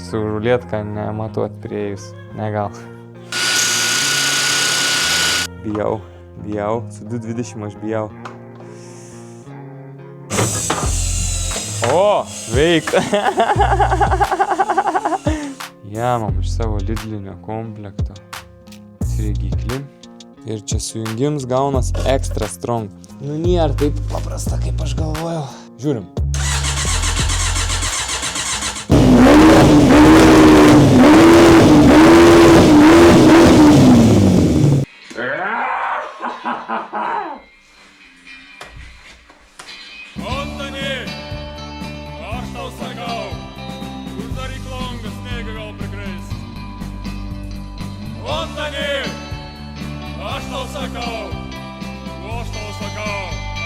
su rulėtka nematuot priėjus. Negal. Bijau. Su 2.20 aš bijau. O, veik. Jamam iš savo Lidlinio komplekto. Sriegiklį. Ir čia sujungims gaunas extra strong. Nu, nėra taip paprasta, kaip aš galvojau. Žiūrim. Antoni, aš tau sakau, uždaryk langas, neiga gal prikris. Antoni, aš tau sakau,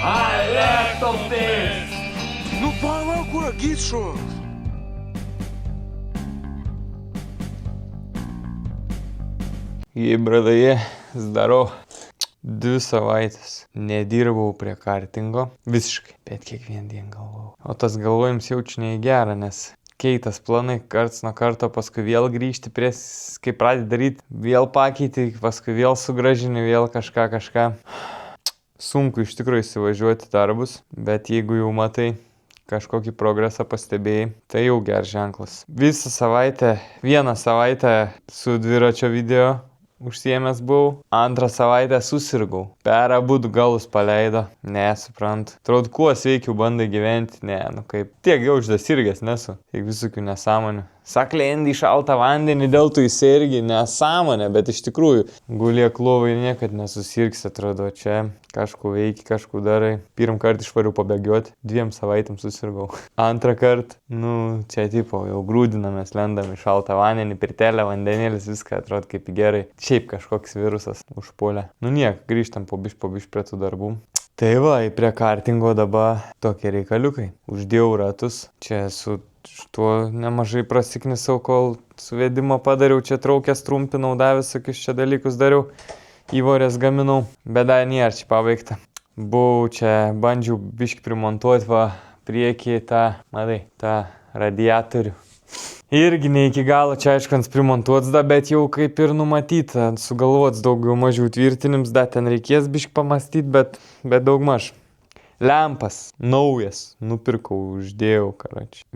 I left of this. Ну пalauk, Gičo. Jei, bradaje, zdaro. 2 savaitės nedirbau prie kartingo. Visiškai. Bet kiekvien dieną galvojau. O tas galvojims jaučiu ne į gerą, nes keitas planai, karts nuo karto, paskui vėl grįžti prie, kai pradedi daryti, vėl pakeiti, paskui vėl sugražini, vėl kažką. Sunku iš tikrųjų įsivažiuoti darbus, bet jeigu jau matai kažkokį progresą pastebėjai, tai jau geras ženklas. Vieną savaitę su dviračio video užsiėmęs buvau, 2 savaitę susirgau. Per abudu galus paleido. Nesuprantu. Atrodo, kuo sveikiau bandai gyventi. Kaip. Tiek jau uždasirgęs nesu. Tiek visokių nesąmonių. Saklendi į šaltą vandenį, dėl tu įsirgi. Nesąmonė, bet iš tikrųjų gulėk lovai niekad nesusirgsi, atrodo. Čia kažku veiki, kažku darai. Pirmą kartą išvariu pabėgioti. 2 savaitėm susirgau. Antrą kartą, čia tipo, jau grūdinamės, lendam į šaltą vandenį, pirtelę, vandenėlis, viską atrodo kaip gerai. Šiaip kažkoks virusas užpuolė. Niek, grįžtam po biš prie tų darbų. Tai va, prie kartingo dabar tokie reikaliukai. Uždėjau ratus. Čia su tuo nemažai prasiknisau, kol suvedimą padariau. Čia traukęs trumpinau, visokius čia dalykus dariau. Įvorės gaminau. Bet dar nėra čia pabaigta. Buvau čia, bandžiau biškį primontuoti priekį tą radiatorių. Irgi ne iki galo čia aiškans primontuots, bet jau kaip ir numatyta, sugalvots daugiau mažiau tvirtinims, ten reikės biškį pamastyti, bet daug maž. Lempas, naujas, nupirkau, uždėjau, karačiai.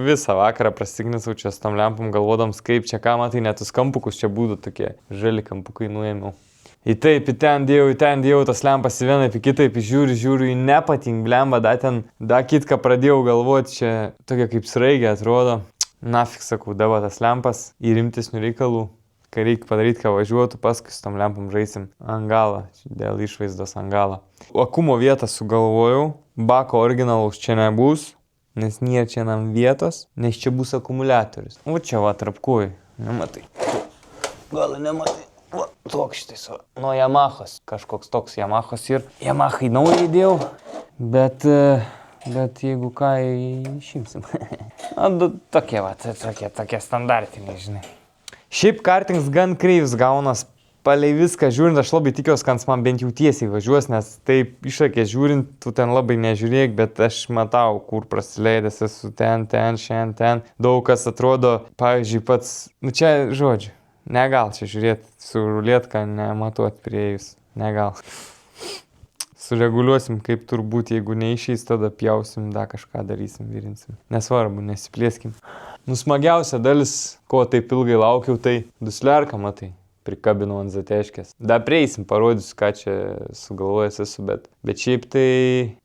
Visą vakarą prasignisau čia su tom lempom, galvodams kaip čia ką, matai, net tus kampukus čia būtų tokie žali kampukai nuėmiau. Į ten dėjau tas lempas į vieną, į kitą, žiūriu, į nepatink blemba, kitką pradėjau galvoti, čia tokia kaip sraigė atrodo. Nafik, sakau, dava tas lempas į rimtesnių reikalų, kai reikia padaryti, ką važiuotų, paskui su tom lempom žaisim ant galą, dėl išvaizdos ant galą. Akumo vietą sugalvojau, bako originalaus čia nebus, nes nėra čia nam vietos, nes čia bus akumuliatorius. O čia tarpkojai, nematai. Gal nematai. Toks šitais, nuo Yamahos, kažkoks toks Yamahos ir Yamahai naują įdėjau, bet jeigu ką, išimsim. Tokie standartiniai, žinai. Šiaip kartings gan kreivs gaunas, palei viską žiūrint, aš labai tikiuosi, kad man bent jau tiesiai važiuos, nes taip išakės žiūrint, tu ten labai nežiūrėk, bet aš matau, kur prasileidęs esu ten, šiandien. Daug kas atrodo, pavyzdžiui, pats, čia žodžiu, negal čia žiūrėti, su rulėtka nematuot priėjus, negal. Sureguliuosim, kaip turbūt, jeigu neišeis, tada pjausim, kažką darysim, virinsim. Nesvarbu, nesiplėskim. Smagiausia dalis, ko taip ilgai laukiau, tai duslerką, matai, prikabinau ant zateškės. Prieisim, parodysiu, ką čia sugalvojęs esu, bet šiaip tai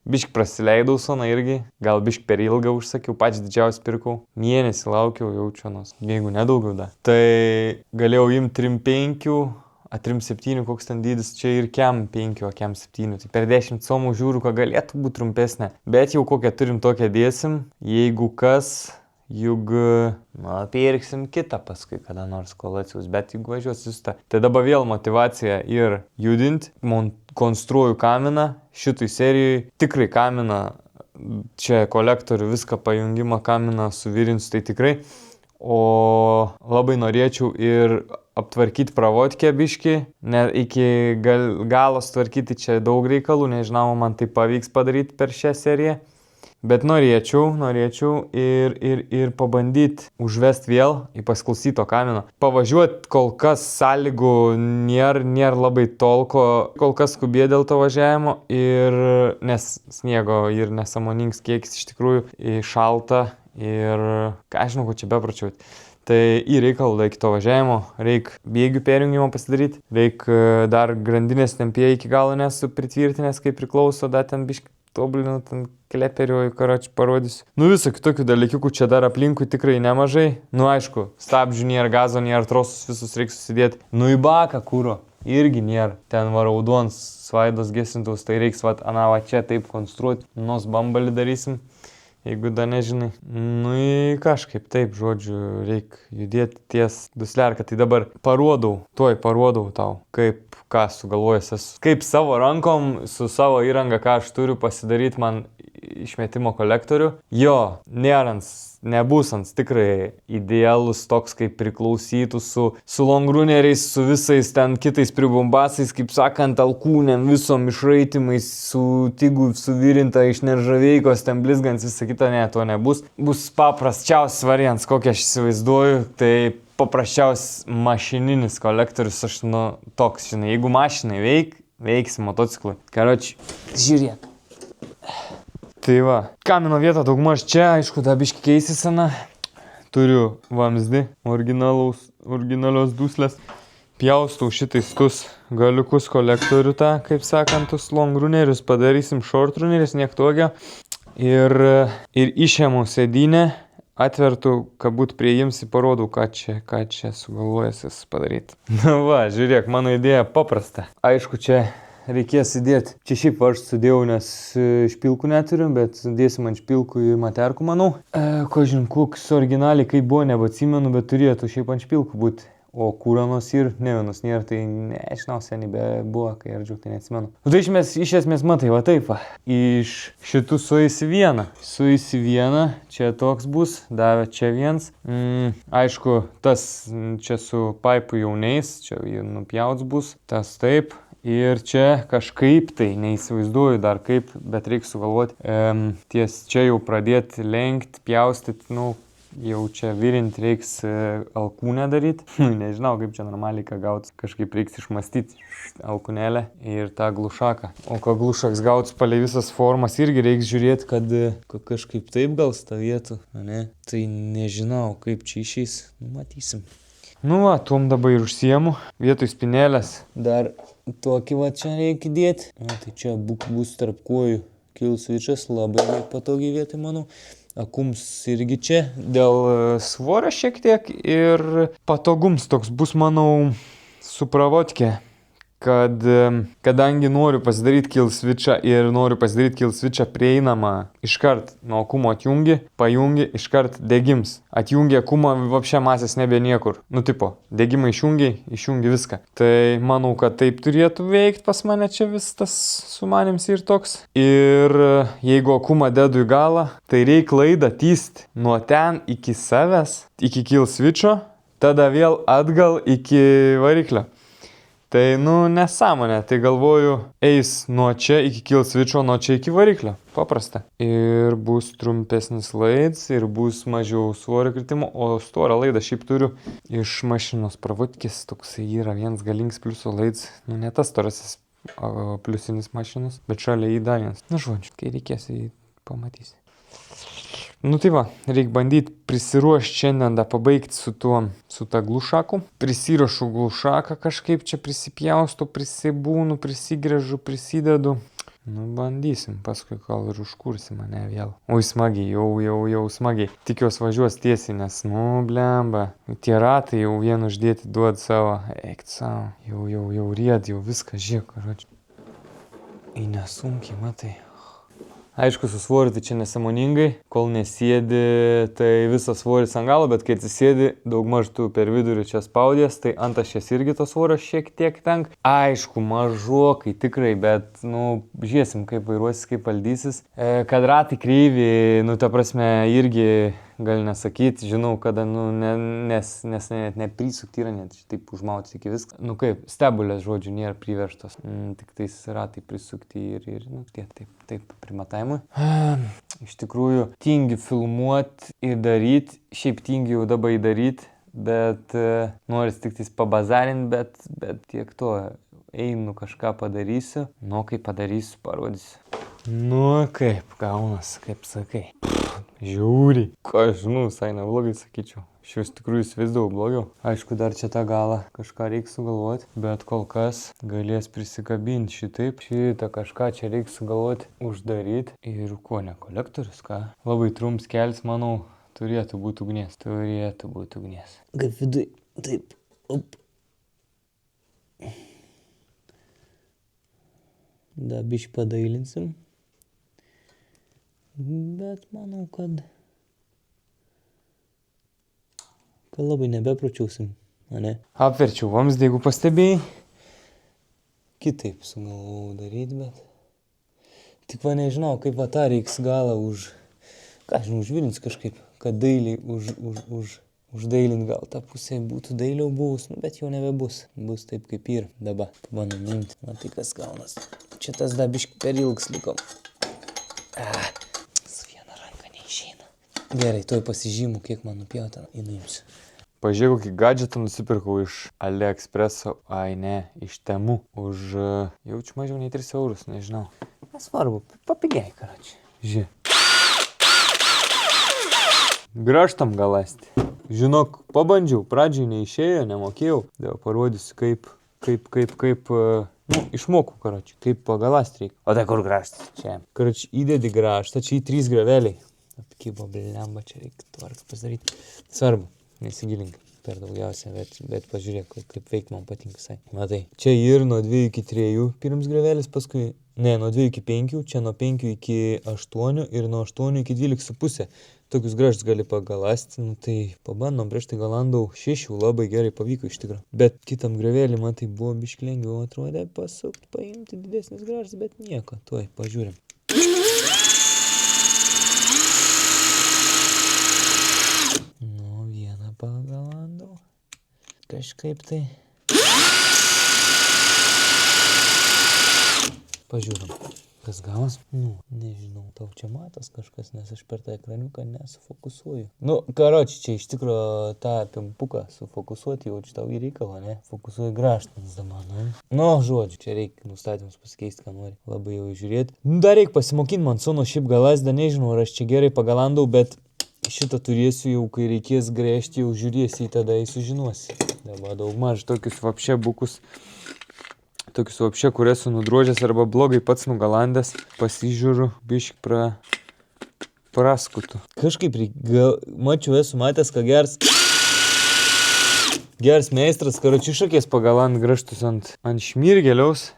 bišk prasileidau soną irgi, gal bišk per ilgą užsakiau, pačią didžiausią pirkau. Mėnesį laukiau, jaučionos, jeigu nedaugiau da. Tai galėjau imti 3.5, 3.7, koks ten dydis, čia ir kem 5, o kem 7. Tai per 10 somų žiūriu, ką galėtų būti trumpesnė. Bet jau kokią turim tokią dėsim, jeigu kas, juk, pirksim kitą paskui, kada nors kol atsiūs, bet jeigu važiuosiu su ta. Tai dabar vėl motivacija ir judinti, konstruoju kaminą, šitui serijai, tikrai kaminą, čia kolektorių, viską pajungimą kaminą suvirinsiu, tai tikrai. O labai norėčiau ir aptvarkyti pravodkę biškį, iki galos tvarkyti čia daug reikalų, nežinau, man tai pavyks padaryti per šią seriją. Bet norėčiau ir pabandyti užvesti vėl į pasklausyto kamino. Pavažiuoti kol kas sąlygų nėra labai tolko, kol kas skubė dėl to važiavimo ir nes sniego ir nesąmoningas kiekis iš tikrųjų šalta ir ką žinau, ko čia bepračiauti. Tai į reikalų iki to važiavimo, reikia bėgių perjungimo pasidaryti, reikia dar grandinės tempėje iki galo nesu pritvirtinęs, kaip priklauso, dar ten biškai tobulinu, ten kleperiu, karočiui parodysiu. Nu visokių tokių dalykų čia dar aplinkui tikrai nemažai. Nu aišku, stabdžių nėra, gazo nėra, trosus visus reikia susidėti. Nu į baką kūro irgi nėra. Ten va raudons svaidos gesintuvus, tai reiks va va čia taip konstruoti. Nos bambalį darysim. Jeigu dar nežinai. Nu į kažkaip taip, žodžiu, reikia judėti ties duslerką. Tai dabar parodau tau, kaip ką sugalvojęs esu. Kaip savo rankom, su savo įranga, ką aš turiu pasidaryti man išmetimo kolektorių. Jo, nebus ant tikrai idealus toks, kaip priklausytų su longruneriais, su visais ten kitais pribumbasais, kaip sakant, alkūnėm, visom išraitimais, su tygų suvirinta iš neržaveikos, ten blizgants, visa kita, ne, to nebus. Bus paprasčiausias variantas, kokį aš įsivaizduoju, tai paprasčiausias mašininis kolektorius, aš toks, žinai, jeigu mašinai veiksi motociklui. Karoči, žiūrėk. Tai va, kamino vieta daugmaž čia, aišku, dabiški keisisena. Turiu vamzdį, originalios duslės. Pjaustau šitais tus galiukus kolektorių tą, kaip sakant, tus longrunerius, padarysim shortrunerius, niek tokio. Ir išėmu sėdynę, atvertu, kad būt priimsi, parodau, ką čia sugalvojęs padaryti. Na va, žiūrėk, mano idėja paprasta. Aišku, čia reikės įdėti. Čia šiaip aš sudėjau, nes špilkų neturiu, bet dėsim ant špilkų į materkų, manau. Kažin, koks originaliai kaip buvo, nebeatsimenu, bet turėtų šiaip ant špilkų būti. O kūranos ir ne vienos nėra, tai nežinau, seniai buvo, kai ardžiau, tai neatsimenu. Nu tai iš esmės matai, va taip va. Iš šitų sueisi vieną, čia toks bus, davė čia viens. Aišku, tas čia su paipu jauniais, čia nupjauts bus, tas taip. Ir čia kažkaip tai, neįsivaizduoju dar kaip, bet reikia sugalvoti. Ties čia jau pradėti lenkti, pjaustyti, jau čia virinti reiks alkūnę daryti. Nežinau, kaip čia normaliai ką gauts. Kažkaip reiks išmastyti alkūnėlę ir tą glušaką. O ką glušaks gauts palei visas formas, irgi reiks žiūrėti, kad kažkaip taip gal stovėtų. Ne? Tai nežinau, kaip čia išeis. Matysim. Nu va, tuom dabar ir užsiemu. Vietoj spinėlės dar tokį va čia reikia dėti. Tai čia bus tarp kojų kill switchas, labai patogiai vietoj, manau. Akums irgi čia dėl svorio šiek tiek ir patogums toks bus, manau, su pravodke. Kadangi noriu pasidaryti kill switchą ir noriu pasidaryti kill switchą prieinamą, iškart nuo akumo pajungi, iškart degims. Atjungi akumą, vapšė masės nebe niekur. Tipo, degimą išjungi viską. Tai manau, kad taip turėtų veikti pas mane čia vis tas sumanims ir toks. Ir jeigu akumą dedu į galą, tai reikia laidą tysti nuo ten iki savęs, iki kill switcho, tada vėl atgal iki variklio. Tai, nesąmonė, tai galvoju, eis nuo čia iki kill switcho, nuo čia iki variklio. Paprasta. Ir bus trumpesnis laidas, ir bus mažiau svorio kritimo, o storą laidą šiaip turiu iš mašinos pravodkės, toksai yra vienas galingas pliuso laidas, ne tas storasis pliusinis mašinos, bet šalia į dar vienas. Žodžiu, kai reikės, jį pamatysi. Tai va, reikia bandyti prisiruošti šiandien da pabaigti su ta glušaku. Prisiruošu glušaką kažkaip čia prisipjaustu, prisibūnu, prisigrėžu, prisidedu. Bandysim, paskui gal ir užkursi mane vėl. Oi, smagiai, jau smagiai. Tikiuosi važiuos tiesiai, nes, blemba. Tie ratai jau vien uždėti duod savo. Eik savo, jau ried, jau viską, žiūrėk, karoči. Nesunkiai, matai. Aišku, su svoriu tai čia nesąmoningai, kol nesėdi, tai visas svoris ant galo, bet kai atsisėdi, daugmaž tu per vidurį čia spaudės, tai ant ašies irgi to svorio šiek tiek tenka. Aišku, mažokai tikrai, bet, žiūrėsim, kaip vairuosis, kaip valdysis. Kad ratai kreivi, ta prasme, irgi gal nesakyti, žinau, kada, nu, nes net neprisukti yra, net taip užmauti iki viską. Nu kaip, stebulės, žodžiu, nėra priverstos. Tik tais ratai prisukti ir nu, taip, primatavimui. Iš tikrųjų, tingi filmuoti ir daryti, šiaip tingi jau dabar daryti, bet noris tik tais pabazarinti, bet tiek to, einu kažką padarysiu, nu kaip padarysiu, parodysiu. Nu kaip gaunas, kaip sakai. Žiūri, ką aš žinau, visai neblogai sakyčiau. Iš tikrųjų įsivaizdavau blogiau. Aišku, dar čia tą galą kažką reikia sugalvoti, bet kol kas galės prisikabinti šitaip. Šitą kažką čia reikia sugalvoti, uždaryti. Ir ko, ne kolektorius, ką? Labai trumps kelis, manau, turėtų būti ugnies. Kaip vidui, taip, op. Da biškį padailinsim. Bet manau, kad labai nebepračiausim, ne? Apverčiau vamzdį, jeigu pastebėjai. Kitaip sugalvojau daryti, bet tik va nežinau, kaip va tą reiks galą užvilins kažkaip, kad dailiai uždailint gal tą pusę būtų dailiau buvus, bet jau nebebus. Bus taip kaip ir dabar. Pabandom nuimti. Na tai kas gaunas. Čia tas dabiškai per ilgs likom. Su viena ranka neišeina. Gerai, toj pasižymu, kiek man nupjauta. Įnuimsiu. Pažiūrėjau, kokį gadžetą nusipirkau iš AliExpreso, iš Temu. Už jaučiu mažiau nei 3 eurus, nežinau. Nesvarbu, papigiai, karoči. Žiūrėk. Grąžtam galąsti. Žinok, pabandžiau, pradžiai neišėjo, nemokėjau. Dėl parodysiu, kaip, išmokau, karoči, kaip pagaląsti reikia. O tai kur grąžtas? Čia. Karoči, įdedi grąžtą, čia į 3 graveliai. Apkybo, blemba, čia reikia tvarką pasidaryti. Svarbu. Nesigilink per daugiausia, bet pažiūrėk, kaip veik man patinka visai. Matai, čia ir nuo 2 iki 3 pirms gravelis, paskui, nuo 2 iki 5, čia nuo 5 iki 8 ir nuo 8 iki 12,5. Tokius gražus gali pagaląsti, tai pabandom, prieš tai galandau 6, labai gerai pavyko iš tikrųjų. Bet kitam gravelį, man tai buvo biškį lengviau atrodė pasukti, paimti didesnis gražus, bet nieko, tuoj, pažiūrim. Pagalandau. Kažkaip tai. Pažiūrim, kas gavas. Nežinau, tau čia matas kažkas, nes aš per tą ekraniuką nesufokusuoju. Karoči, čia iš tikrųjų tą pimpuką sufokusuoti jau čia tau į reikalą, ne? Fokusuoju grąžtans dabar, ne? Žodžiu, čia reikia nustatymus pasikeisti, ką nori. Labai jau žiūrėti. Dar reikia pasimokinti man sono šiaip galasdą, nežinau, ar aš čia gerai pagalandau, bet šitą turėsiu jau, kai reikės gręžti, jau žiūrėsi, tada sužinosi. Dabar daugmaž tokius vapšė bukus, kur esu nudrožęs arba blogai pats nugalandęs, pasižiūriu, biškį praskutu. Kažkaip mačiau, esu matęs, ką geras meistras, karoči šakės pagaland grąžtus ant šmirgeliaus.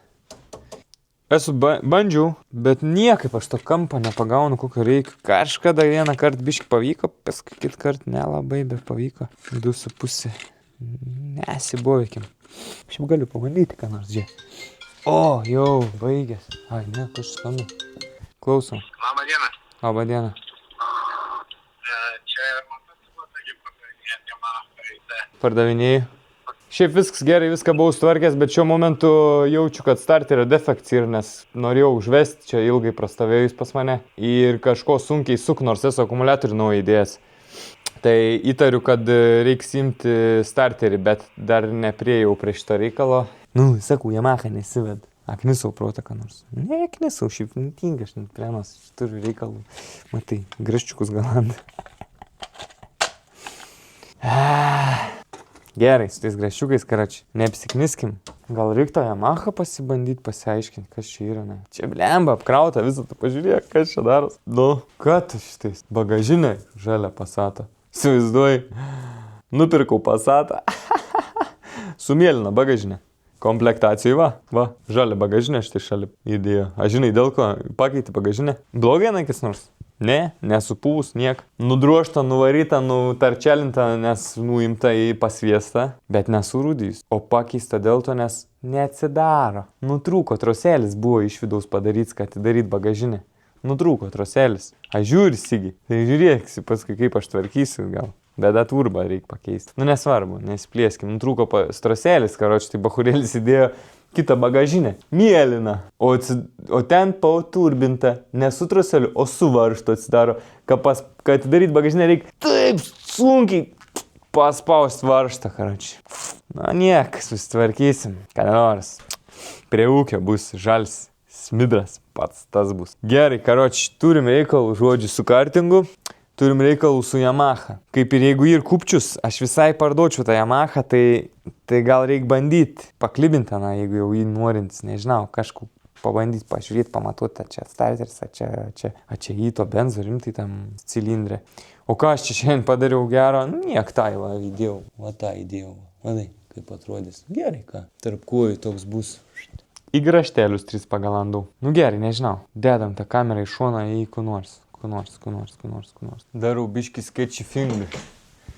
Esu bandžiau, bet niekaip aš to kampo nepagaunu, kokio reikia. Kažkada vieną kartą biškį pavyko, paskui kitą kartą nelabai, bet pavyko. 2,5. Nesiboveikim. Šiaip galiu pabandyti, ką nors žiūrėti. Jau, baigęs. Ne, kažkas skamba. Klausom. Labą dieną. Labą dieną. Čia motociklas, taigi pardavinėti mano Pardavinėjai. Šiaip viskas gerai, viską buvau sutvarkęs, bet šiuo momentu jaučiu, kad starterio defekts ir nes norėjau užvesti, čia ilgai prastovėjus pas mane ir kažko sunkiai suk, nors esu akumuliatorių naują įdėjęs. Tai įtariu, kad reiks imti starterį, bet dar nepriejau prie šito reikalo. Sakau, Yamaha nesived. Aknisau protą, ką nors. Ne, aknisau, šiaip tinga, aš net plenas, turiu reikalų. Matai, grąžčiukus galanda. Gerai, su tais grąžčiukais, karoči, neapsikniskim. Gal reiktų Yamaha pasibandyti, pasiaiškinti, kas čia yra, ne? Čia blemba, apkrauta visą, tu pažiūrėk, kas čia daros. Ką tu šitais? Bagažinė, žalia Passatą. Įsivaizduoji, nupirkau Passatą. Su mėlyna bagažinė. Komplektacijai va, žalia bagažinė šitai šalia įdėjo. Aš žinai, dėl ko pakeiti bagažinę? Blogai nakis nors? Ne, nesupūs, niek. Nudruošta, nuvaryta, nutarčelinta, nes nuimta į pasviestą, bet nesurūdys. O pakeista dėl to, nes neatsidaro. Nutrūko, troselis buvo iš vidaus padaryts, kad atidaryt bagažinę. nutrūko troselis. Aš žiūri, Sigi, tai žiūrėksi paskui, kaip aš tvarkysiu gal. Bėda turbą reikia pakeisti. Nu nesvarbu, nesiplėskim. Nutrūko troselis, karoči, tai bachurėlis įdėjo kitą bagažinę. Mėlyną. O ten pauturbinta. Ne su troseliu, o su varžtu atsidaro. Kad daryt bagažinę reikia taip sunkiai paspaust varžtą, karoči. Na niekas, susitvarkysim. Ką nors. Prie ūkio bus žals smidras. Pats tas bus. Gerai, karoči, turim reikalų žodžiu su kartingu. Turim reikalų su Yamaha. Kaip ir jeigu ir kupčius, aš visai parduočiau tą Yamaha, tai gal reikia bandyti paklibinti, jeigu jau jį norintis, nežinau, kažkur pabandyti, pažiūrėti, pamatuoti, čia starteris, čia jį to benzo rimtai tam cilindrė. O ką aš čia šiandien padariau gero? Niek tai va įdėjau. Va tą įdėjau. Vadai, kaip atrodys. Gerai, ką? Tarp kojų toks bus. Į graštelius 3 pagalandau. Nu gerai, nežinau. Dedam tą kamerą į šoną į ku nors. Darau biškį sketchy finger.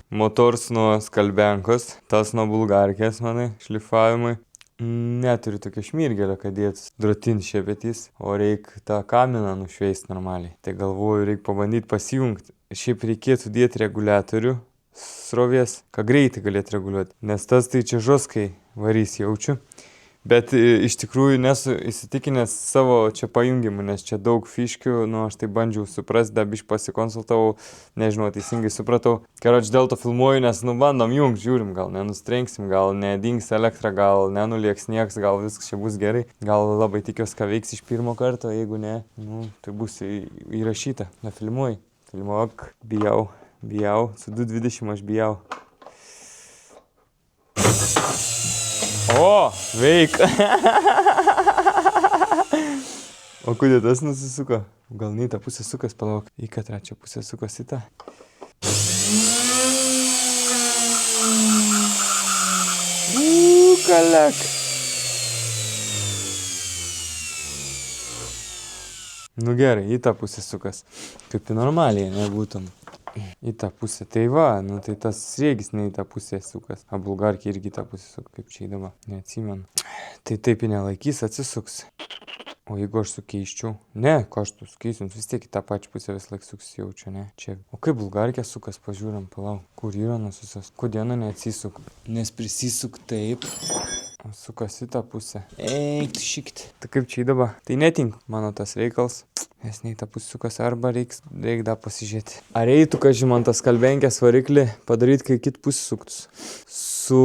Motors nuo skalbenkos, tas nuo bulgarkės manai, šlifavimui. Neturiu tokio šmirgelio, kad dėtus drotin šepetys, o reikia tą kaminą nušveist normaliai. Tai galvoju, reikia pabandyti pasijungti. Šiaip reikėtų dėti reguliatorių srovės, ką greitai galėtų reguliuoti. Nes tas tai čia žoskai varys jaučiu. Bet iš tikrųjų nesu įsitikinęs savo čia pajungimu, nes čia daug fiškių, nu aš tai bandžiau suprasti, dabiš pasikonsultavau, nežinau, teisingai supratau. Karoč dėl to filmuoju, nes nu bandom jungt, žiūrim, gal nenustrenksim, gal nedings elektra, gal nenulieks nieks, gal viskas čia bus gerai. Gal labai tikiuosi, ką veiks iš pirmo karto, jeigu ne, nu tai bus įrašyta. Nefilmuoji, filmuok, bijau, su 220 aš bijau. O, veik. O kodėl tas nusisuko? Gal ne į tą pusę sukas, palauk. Į ką trečią pusę sukas į tą? Kalek. Nu gerai, į tą pusę sukas. Kaip į normaliai, nebūtum. Į tą pusę. Tai va, nu tai tas sriegis ne į tą pusę sukas. A bulgarkė irgi į tą pusę sukas, kaip čia įdama. Neatsimenu. Tai taip į nelaikys, atsisuks. O jeigu aš sukeiščiau? Ne, ko aš tu sukeisiu, vis tiek į tą pačią pusę vis laik suks jaučiu, ne? Čia. O kaip bulgarkė sukas, pažiūrim, palauk. Kur yra nususas? Kodėl neatsisuk? Nes prisisuk taip. Sukas į tą pusę. Eik, šikt. Tai kaip čia įdaba? Tai netink mano tas reikals. Nes ne į tą pusę sukas, arba reikia dar pasižiūrėti. Ar eitų, kažin man tas kalbenkės variklį padaryti, kai kit pusę suktus. Su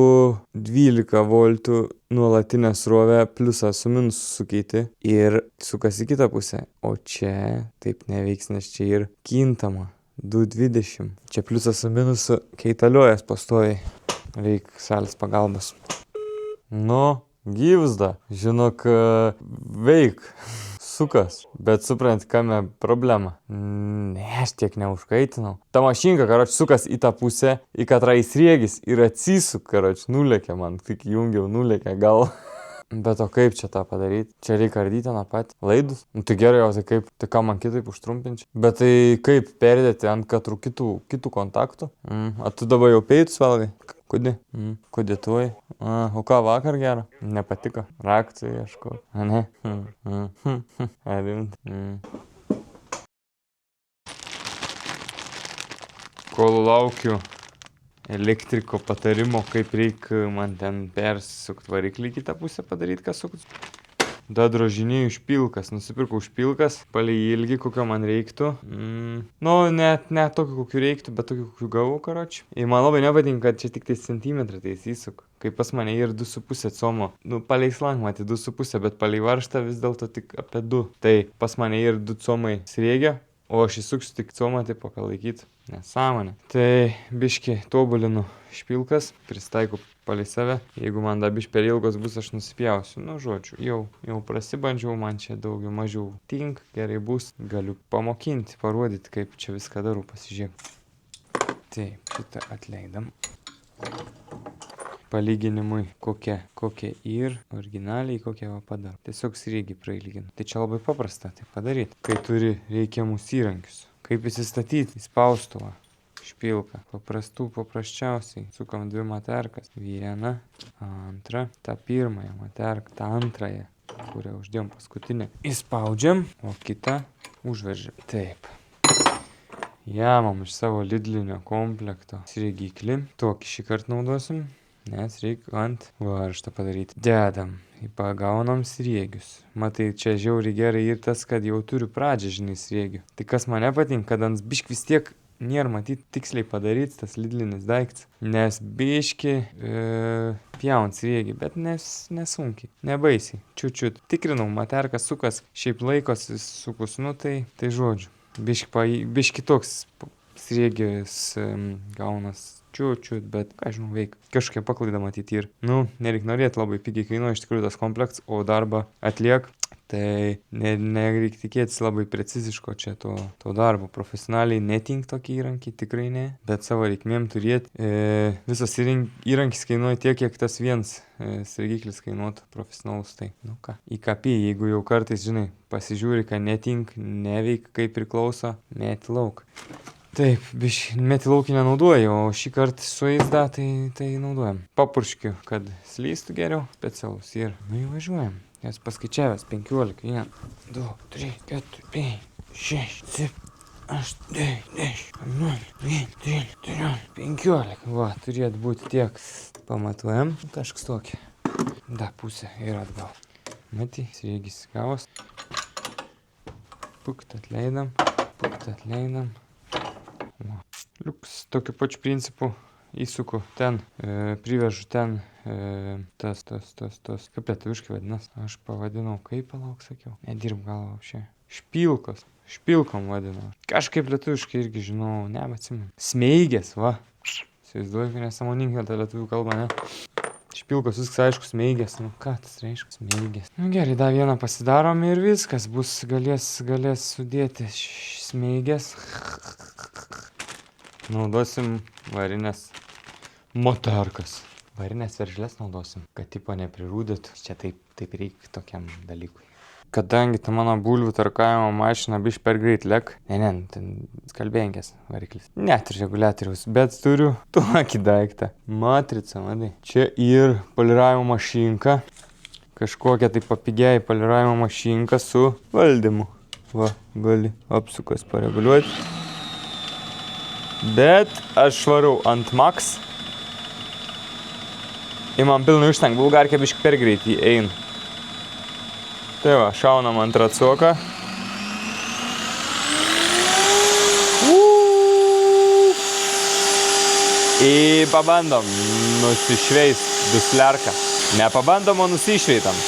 12 voltų nuolatinę srovę pliusą su minusu sukeiti ir sukas į kitą pusę. O čia taip neveiks, nes čia ir kintama. 220. Čia pliusas su minusu keitaliojas pastoviai. Reik salės pagalbos. Nu, gyvsda. Žinok, veik. Sukas. Bet suprant, kame problema. Ne, aš tiek neužkaitinau. Ta mašinka, karoč, sukas į tą pusę, į katrą įsriegis ir atsisuk, karoč, nulėkė man. Tik jungiau, nulėkė gal. Bet o kaip čia tą padaryti? Čia reikia ardyti tą patį. Laidus? Nu tai gerai, o tai kaip? Tai ką man kitaip užtrumpinčiau? Bet tai kaip perdėti ant katrų kitų kontaktų? A tu dabar jau peitus valgai? Kodė? Kodė tuoj? O ką vakar gero? Nepatiko. Raktų ieškau. A ne? Rimti. Kol laukiu elektriko patarimo, kaip reikia man ten persisukt variklį kitą pusę padaryti, ką sukt. Da drožinėjau špilkas. Nusipirkau špilkas, palei ilgį, kokio man reiktų. Nu, ne tokio, kokiu reiktų, bet tokio, kokiu gavau, karoči. Ir man labai nepatinka, kad čia tik tai centimetrą tai įsisuk. Kaip pas mane ir 2,5 como. Nu, palei slangą matė 2,5, bet palei varžtą vis dėlto tik apie 2. Tai pas mane ir 2 comai sriegia, o aš įsuksiu tik comą, tai pakalaikyt. Nesąmonė. Tai biški tobulinu špilkas, pristaikau palei save. Jeigu man da biški per ilgos bus, aš nusipjausiu. Nu, žodžiu, jau prasibandžiau, man čia daugiau mažiau tink, gerai bus. Galiu pamokinti, parodyti, kaip čia viską darau, pasižiūrėk. Taip, šitą atleidam. Palyginimui kokia ir originaliai kokia va padaro. Tiesiog sriegį prailginu. Tai čia labai paprasta tai padaryti, kai turi reikiamus įrankius. Kaip įsistatyti į spaustuvą špilką. Paprasčiausiai. Sukam 2 materkas. Vieną, antrą, tą pirmąją materką, tą antrąją. kurią uždėjom paskutinę. Įspaudžiam, o kitą užveržiam. Taip. Jamam iš savo Lidlinio komplekto sriegiklį. Tokį šį kartą naudosim, nes reikia ant varžtą padaryti. Dedam, pagaunam sriegius. Matai, čia žiauriai gerai ir tas, kad jau turiu pradžią, žinai, sriegių. Tai kas mane patinka, kad ant biški vis tiek nėra matyti tiksliai padaryts tas Lidlinis daiktas. Nes biški pjaunant sriegį, bet nesunkiai, nebaisiai, čiut. Tikrinau, materkas sukas, šiaip laikosi sukus, nu tai žodžiu. Biški toks sriegis gaunas čiut, bet ką žinau, veik. Kažkokia paklaida matyti ir, nereik norėti, labai pigiai kainuoja iš tikrųjų tas komplektas, o darbą atliek. Tai nereik tikėtis labai preciziško čia to darbo. Profesionaliai netink tokį įrankį, tikrai ne. Bet savo reikmėm turėti. Visas įrankis kainuoja tiek, kiek tas vienas sriegiklis kainuotų profesionalus. Tai, ką. Įkapį, jeigu jau kartais, žinai, pasižiūri, kad netink, neveik kaip priklauso, meti lauk. Taip, meti laukį nenaudoju, o šį kartą su eizda tai naudojam. Papurškiu, kad slystų geriau, specialus ir įvažiuojam. Jas paskaičiavęs 15, 1, 2, 3, 4, 5, 6, 7, 8, 9, 10, 11, 12, 13, 14, 15. Va, turėtų būti tiek. Pamatuojam, kažkas tokį. Da, pusę ir atgal. Matai, sriegis gavos. Pukt atleidam. Va. Liuks, tokiu pačiu principu įsuku ten, privežu ten. Tas. Kaip lietuviškai vadinas? Aš pavadinau, kaip palauk sakiau. Nedirb galva apšė. Špilkom vadinau. Kažkaip lietuviškai irgi žinau, neatsimenu. Smeigės, va. Įsivaizduoju, kad nesąmoninga ta lietuvių kalba, ne? Špilkos viskas aišku, smeigės. Ką tas reiškia? Smeigės. Gerai, dar vieną pasidarom ir viskas. Galės sudėti smeigės. Naudosim varinės motorkas. Varinės veržlės naudosim, kad tipo neprirūdytų. Čia taip reikia tokiam dalykui. Kadangi ta mano bulvių tarkavimo mašina biš per greit lek. Ten skalbėnkės variklis. Neturiu reguliatoriaus, bet turiu tokį daiktą. Matrica, matai. Čia ir poliravimo mašinka. Kažkokia tai papigiai poliravimo mašinka su valdymu. Va, gali apsukas pareguliuoti. Bet aš varau ant max. Man pilnai užtenk, bulgarkė biški per greitį eina. Tai va, šaunam antrą atsuoką. Ir pabandom nusišveist duslerką. Nepabandom, o nusišveitam.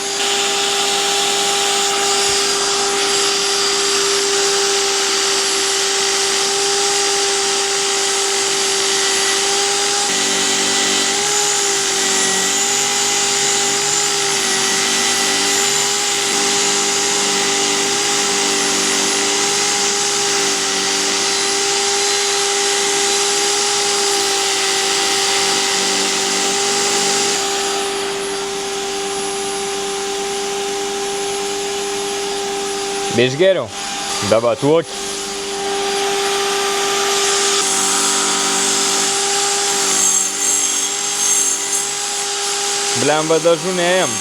Biš geriau. Dabatuok. Blemba dažų neėjam.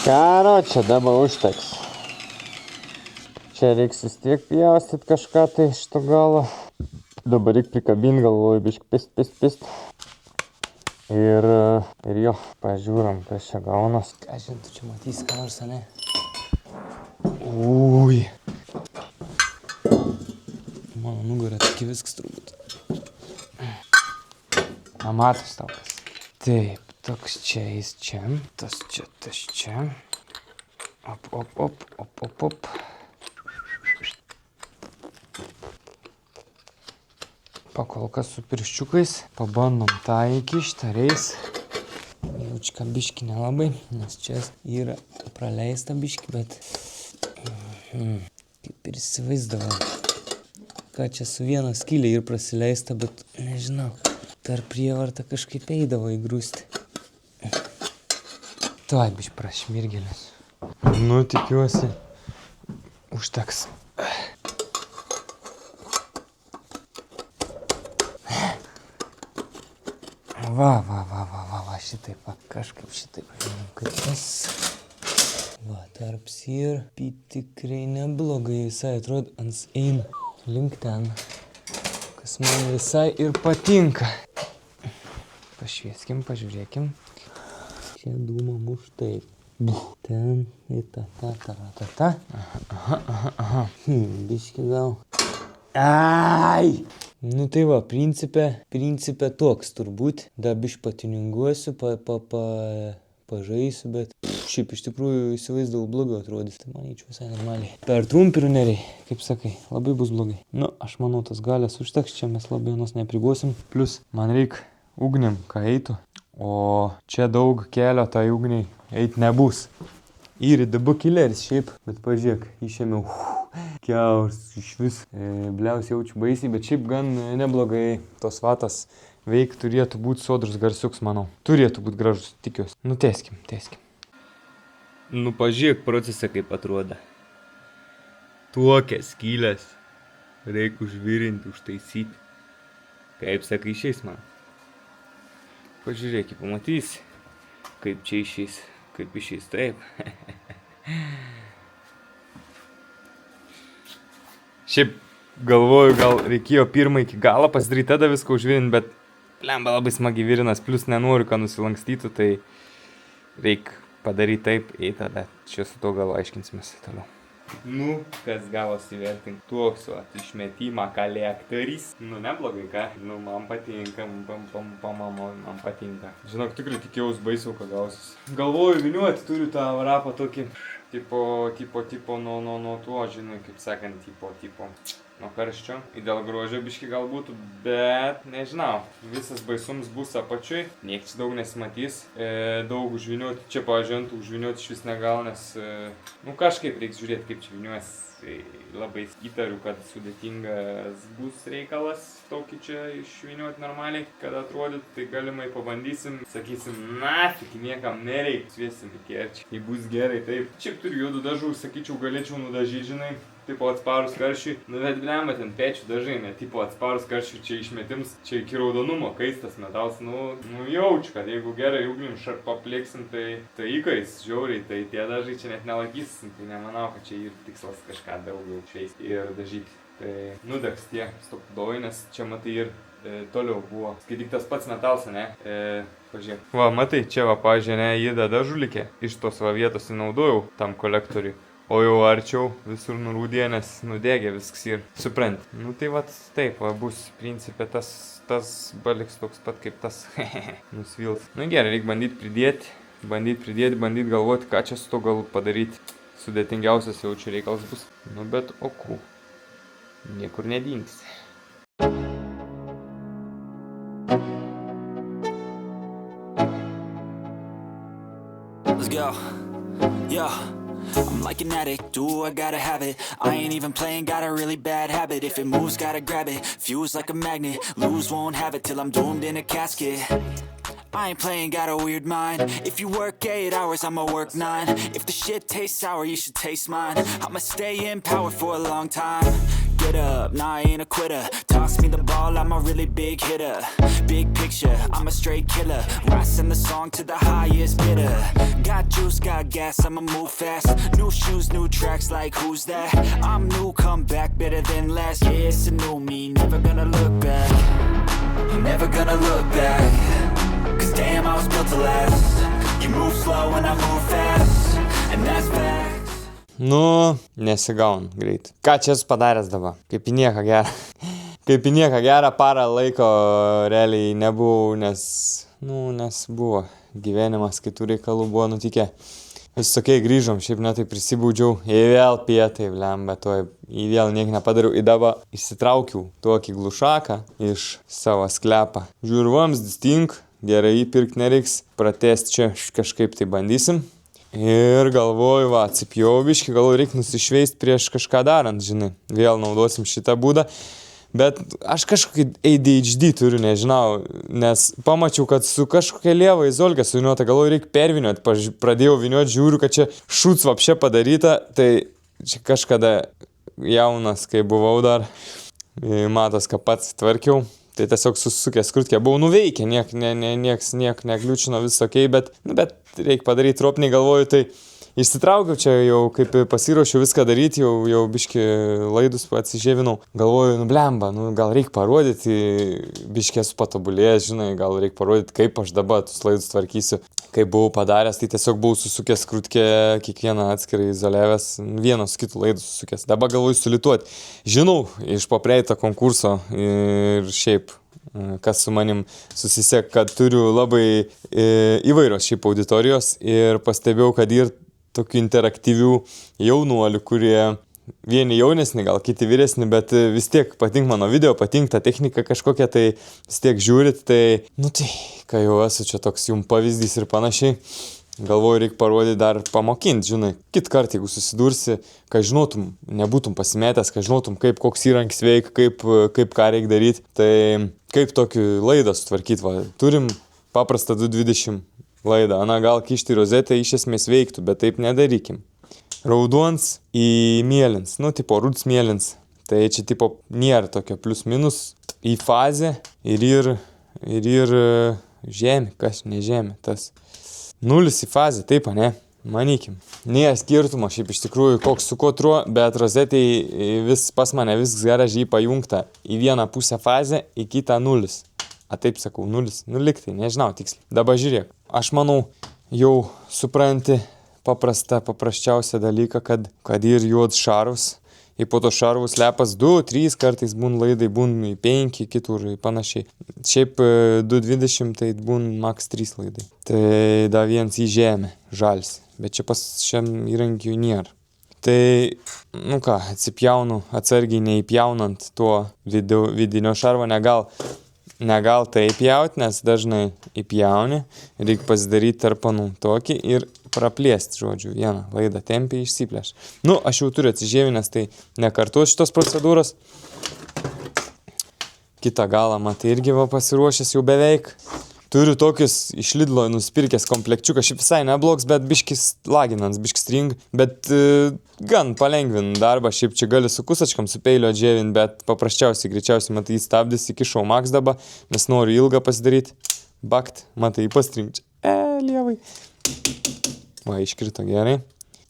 Karočią, dabar užteks. Čia reiks vis tiek pjaustyt kažką tai iš to galo. Dabar reik prikabint, galvoju, biški pist. Ir jo, pažiūram, kas čia gaunas. Ką žinai, tu čia matysi, ką nors, ne? Ui. Mano nugarė tokia viskas turbūt. Matos tau kas. Taip, toks čia eis čia, tas čia. Op. Pakolkas su pirščiukais, pabandom tą įkišti, reis. Jaučka biški nelabai, nes čia yra praleista biški, bet kaip ir įsivaizdavau, kad čia su viena skylė ir prasileista, bet nežinau, per prievartą kažkaip eidavo įgrūsti. Tuoj biš prašmirgėlis. Tikiuosi, užteks. Va, šitaip, va, kažkaip šitaip. Kad tas... Va, tarps ir tikrai neblogai, visai atrodo, ans eina link ten, kas man visai ir patinka. Pašvieskim, pažiūrėkim. Čia dūmą muš taip. Ten į ta. Aha. Biški gal. Ai! Nu tai va, principė toks turbūt. Da biški patininguosiu, pažaisiu, bet šiaip iš tikrųjų įsivaizdavau blogiau atrodys. Tai manyčiau visai normaliai. Per trumpi runeriai, kaip sakai, labai bus blogai. Nu, aš manau, tas galės užteks, čia mes labai vienos neprigosim. Plus, man reik ugnim, ką eitų. O čia daug kelio tai ugniai eit nebus. Ir dabar killeris šiaip, bet pažiūrėk, išėmiau. Kiaurs, iš vis. Bliaus jaučiu baisiai, bet šiaip gan neblogai tos vatas veik turėtų būti sodrus garsiuks, manau. Turėtų būti gražus, tikiuosi. Nu, tęskim. Nu, pažiūrėk procesą, kaip atrodo. Tokias skylės. Reik užvirinti, užtaisyti. Kaip sakai, išeis man. Pažiūrėk, pamatysi, kaip čia išeis, kaip išeis, taip. Šiaip galvoju, gal reikėjo pirmą iki galo pasidaryti, tada viską užvirinti, bet lemba labai smagiai virinas, plus nenoriu, kad nusilankstytų, tai reik padaryti taip, tada čia su to gal aiškinsimės toliau. Nu, kas gavosi vertink toks, va, išmetimą kolektoriais. Nu, neblogai, ką? Nu, man patinka, man patinka. Žinok, tikrai tikėjaus baisiau, ką gausis. Galvoju viniuoti, turiu tą rapą tokį, tipo, nuo tuo, žinai, kaip sakant, tipo, nuo karščio. Dėl grožio biški gal būtų, bet nežinau. Visas baisums bus apačiui, nieks daug nesimatys. Daug užviniuoti, čia pažiūrėtų, užviniuoti iš vis negal, nes, nu, kažkaip reiks žiūrėti, kaip čia viniuos. Labai įtariu, kad sudėtingas bus reikalas tokį čia išviniuoti normaliai, kad atrodytų, tai galimai pabandysim. Sakysim, nafik, niekam nereik, sviesim į kerčią. Jei bus gerai, taip. Šiaip turiu juodų dažų, sakyčiau, galėčiau nudažyti, žinai. Tipo atsparus karščiui, nu bet blemba ten pečių dažai, ne, tipo atsparus karščiui čia išmetims, čia iki raudonumo kaistas metalas, nu jaučiu, kad jeigu gerai ugnim paplėksim, tai įkais, žiauriai, tai tie dažai čia net nelaikysim, tai nemanau, kad čia ir tikslas kažką daugiau šveisti ir dažyti. Tai nudegs tie stopdovai, nes čia matai ir toliau buvo, skaityk tas pats metalas, ne, pažiūrėk. Va, matai, čia va, pažiūrė, ne, jį dažų likė, iš tos va vietos įnaudojau tam kolektoriui. O jau arčiau visur nurūdė, nes nudegė viskas ir suprant. Nu tai vat taip, va bus principė tas baliks toks pat kaip tas nusvils. Nu gerai, reikia bandyti galvoti, ką čia su to gal padaryti. Sudėtingiausias jaučiu reikalas bus. Nu bet oku, niekur nedingsi. Let's go. Yo. I'm like an addict, do I gotta have it. I ain't even playing, got a really bad habit. If it moves, gotta grab it, fuse like a magnet. Lose, won't have it till I'm doomed in a casket. I ain't playing, got a weird mind. If you work 8 hours, I'ma work 9. If the shit tastes sour, you should taste mine. I'ma stay in power for a long time. Get up, nah, I ain't a quitter. Toss me the ball, I'm a really big hitter. Big picture, I'm a straight killer. Rising the song to the highest bidder. Got juice, got gas, I'ma move fast. New shoes, new tracks, like who's that? I'm new, come back, better than last. Yeah, it's a new me, never gonna look back. Never gonna look back. Cause damn, I was built to last. You move slow and I move fast. And that's fact. Nu, nesigaun greit. Ką čia esu padaręs dabar? Kaip į nieką gerą. Kaip į nieką gerą parą laiko realiai nebuvau, nes buvo gyvenimas, kitų reikalų buvo nutikę. Visokiai grįžom, šiaip netai prisibaudžiau. Ir vėl pietai, blemba, to į vėl niek nepadariau. Ir dabar išsitraukiau tokį glušaką iš savo sklepą. Žiūriu, vamzdis tink, gerai įpirkt nereiks. Pratęst čia kažkaip tai bandysim. Ir galvoju, va, atsipjau biškį, galvoju, reikia nusišveist prieš kažką darant, žinai. Vėl naudosim šitą būdą. Bet aš kažkokį ADHD turiu, nežinau, nes pamačiau, kad su kažkokia lieva izolkė suviniuota, galvoju, reikia perviniuoti. Pradėjau viniuoti, žiūriu, kad čia šūts vapšė padaryta, tai čia kažkada jaunas, kai buvau dar, matos, ką pats tvarkiau. Tai tiesiog susukęs krutkę buvau nuveikę, nieks nekliučino, vis okei, bet reikia padaryti ropniai, galvoju, tai išsitraukiau čia jau, kaip pasiruošiau viską daryti, jau biški laidus atsižėvinau. Galvoju, blemba, gal reikia parodyti, biški esu patobulėjęs, žinai, gal reikia parodyti, kaip aš dabar tus laidus tvarkysiu. Kaip buvau padaręs, tai tiesiog buvau susukęs krutkę, kiekvieną atskirai izoliavęs, vienas kitų laidus susukęs. Dabar galvoju sulituoti. Žinau, iš papreito konkurso ir šiaip, kas su manim susisiek, kad turiu labai įvairios šiaip auditorijos ir pastebėjau, kad ir tokių interaktyvių jaunuolių, kurie vieni jaunesni, gal kiti vyresni, bet vis tiek patink mano video, patink ta technika kažkokia, tai vis tiek žiūrit, tai, tai, kai jau esu čia toks jums pavyzdys ir panašiai, galvoju, reikia parodyti dar pamokinti, žinai, kit kartą, jeigu susidursi, kad žinotum, nebūtum pasimetęs, kad žinotum, kaip koks įrankis veikia, kaip ką reikia daryti, tai kaip tokį laidą sutvarkyti, va, turim paprastą 220 laidą, gal kišti rozetę iš esmės veiktų, bet taip nedarykim. Raudons į mėlyns, tipo ruds mėlyns, tai čia tipo nėra tokio plius minus į fazę ir žemė, kas ne žemė, tas nulis į fazę, taip, ne, manykim. Nėra skirtumo, šiaip iš tikrųjų koks su kotruo, bet rozetėj pas mane viskas garažiai pajungta į vieną pusę fazę, į kitą nulis. Taip sakau, nulis, liktai, nežinau tiksliai. Dabar žiūrėk, aš manau, jau supranti paprasčiausią dalyką, kad ir juods šarvus, ir po to šarvus lepas 2-3 kartais būn laidai, būn 5 kitur panašiai. Šiaip 220 tai būn max 3 laidai. Tai da vienas į žemę, žalis, bet čia pas šiam įrankiui nėra. Tai, atsipjaunu atsargiai neįpjaunant tuo vidinio šarvo, negal tai įpjauti, nes dažnai įpjauni, reikia pasidaryti tarpanų tokį ir praplėsti, žodžiu, vieną laidą tempį išsiplėš. Aš jau turiu atsižėvinęs, tai nekartuos šitos procedūros. Kitą galą, matai, irgi pasiruošęs jau beveik. Turiu tokius iš Lidlo nusipirkęs komplekčiuką, šiaip visai neblogs, bet biškis laginans, biškis string, bet gan palengvin darbą, šiaip čia gali su kusačkom, su peiliu atžėvin, bet greičiausiai, matai, stabdys įkišau max dabar, nes noriu ilgą pasidaryti. Bakt, matai, pastring čia, lievai. Va, iškrito gerai.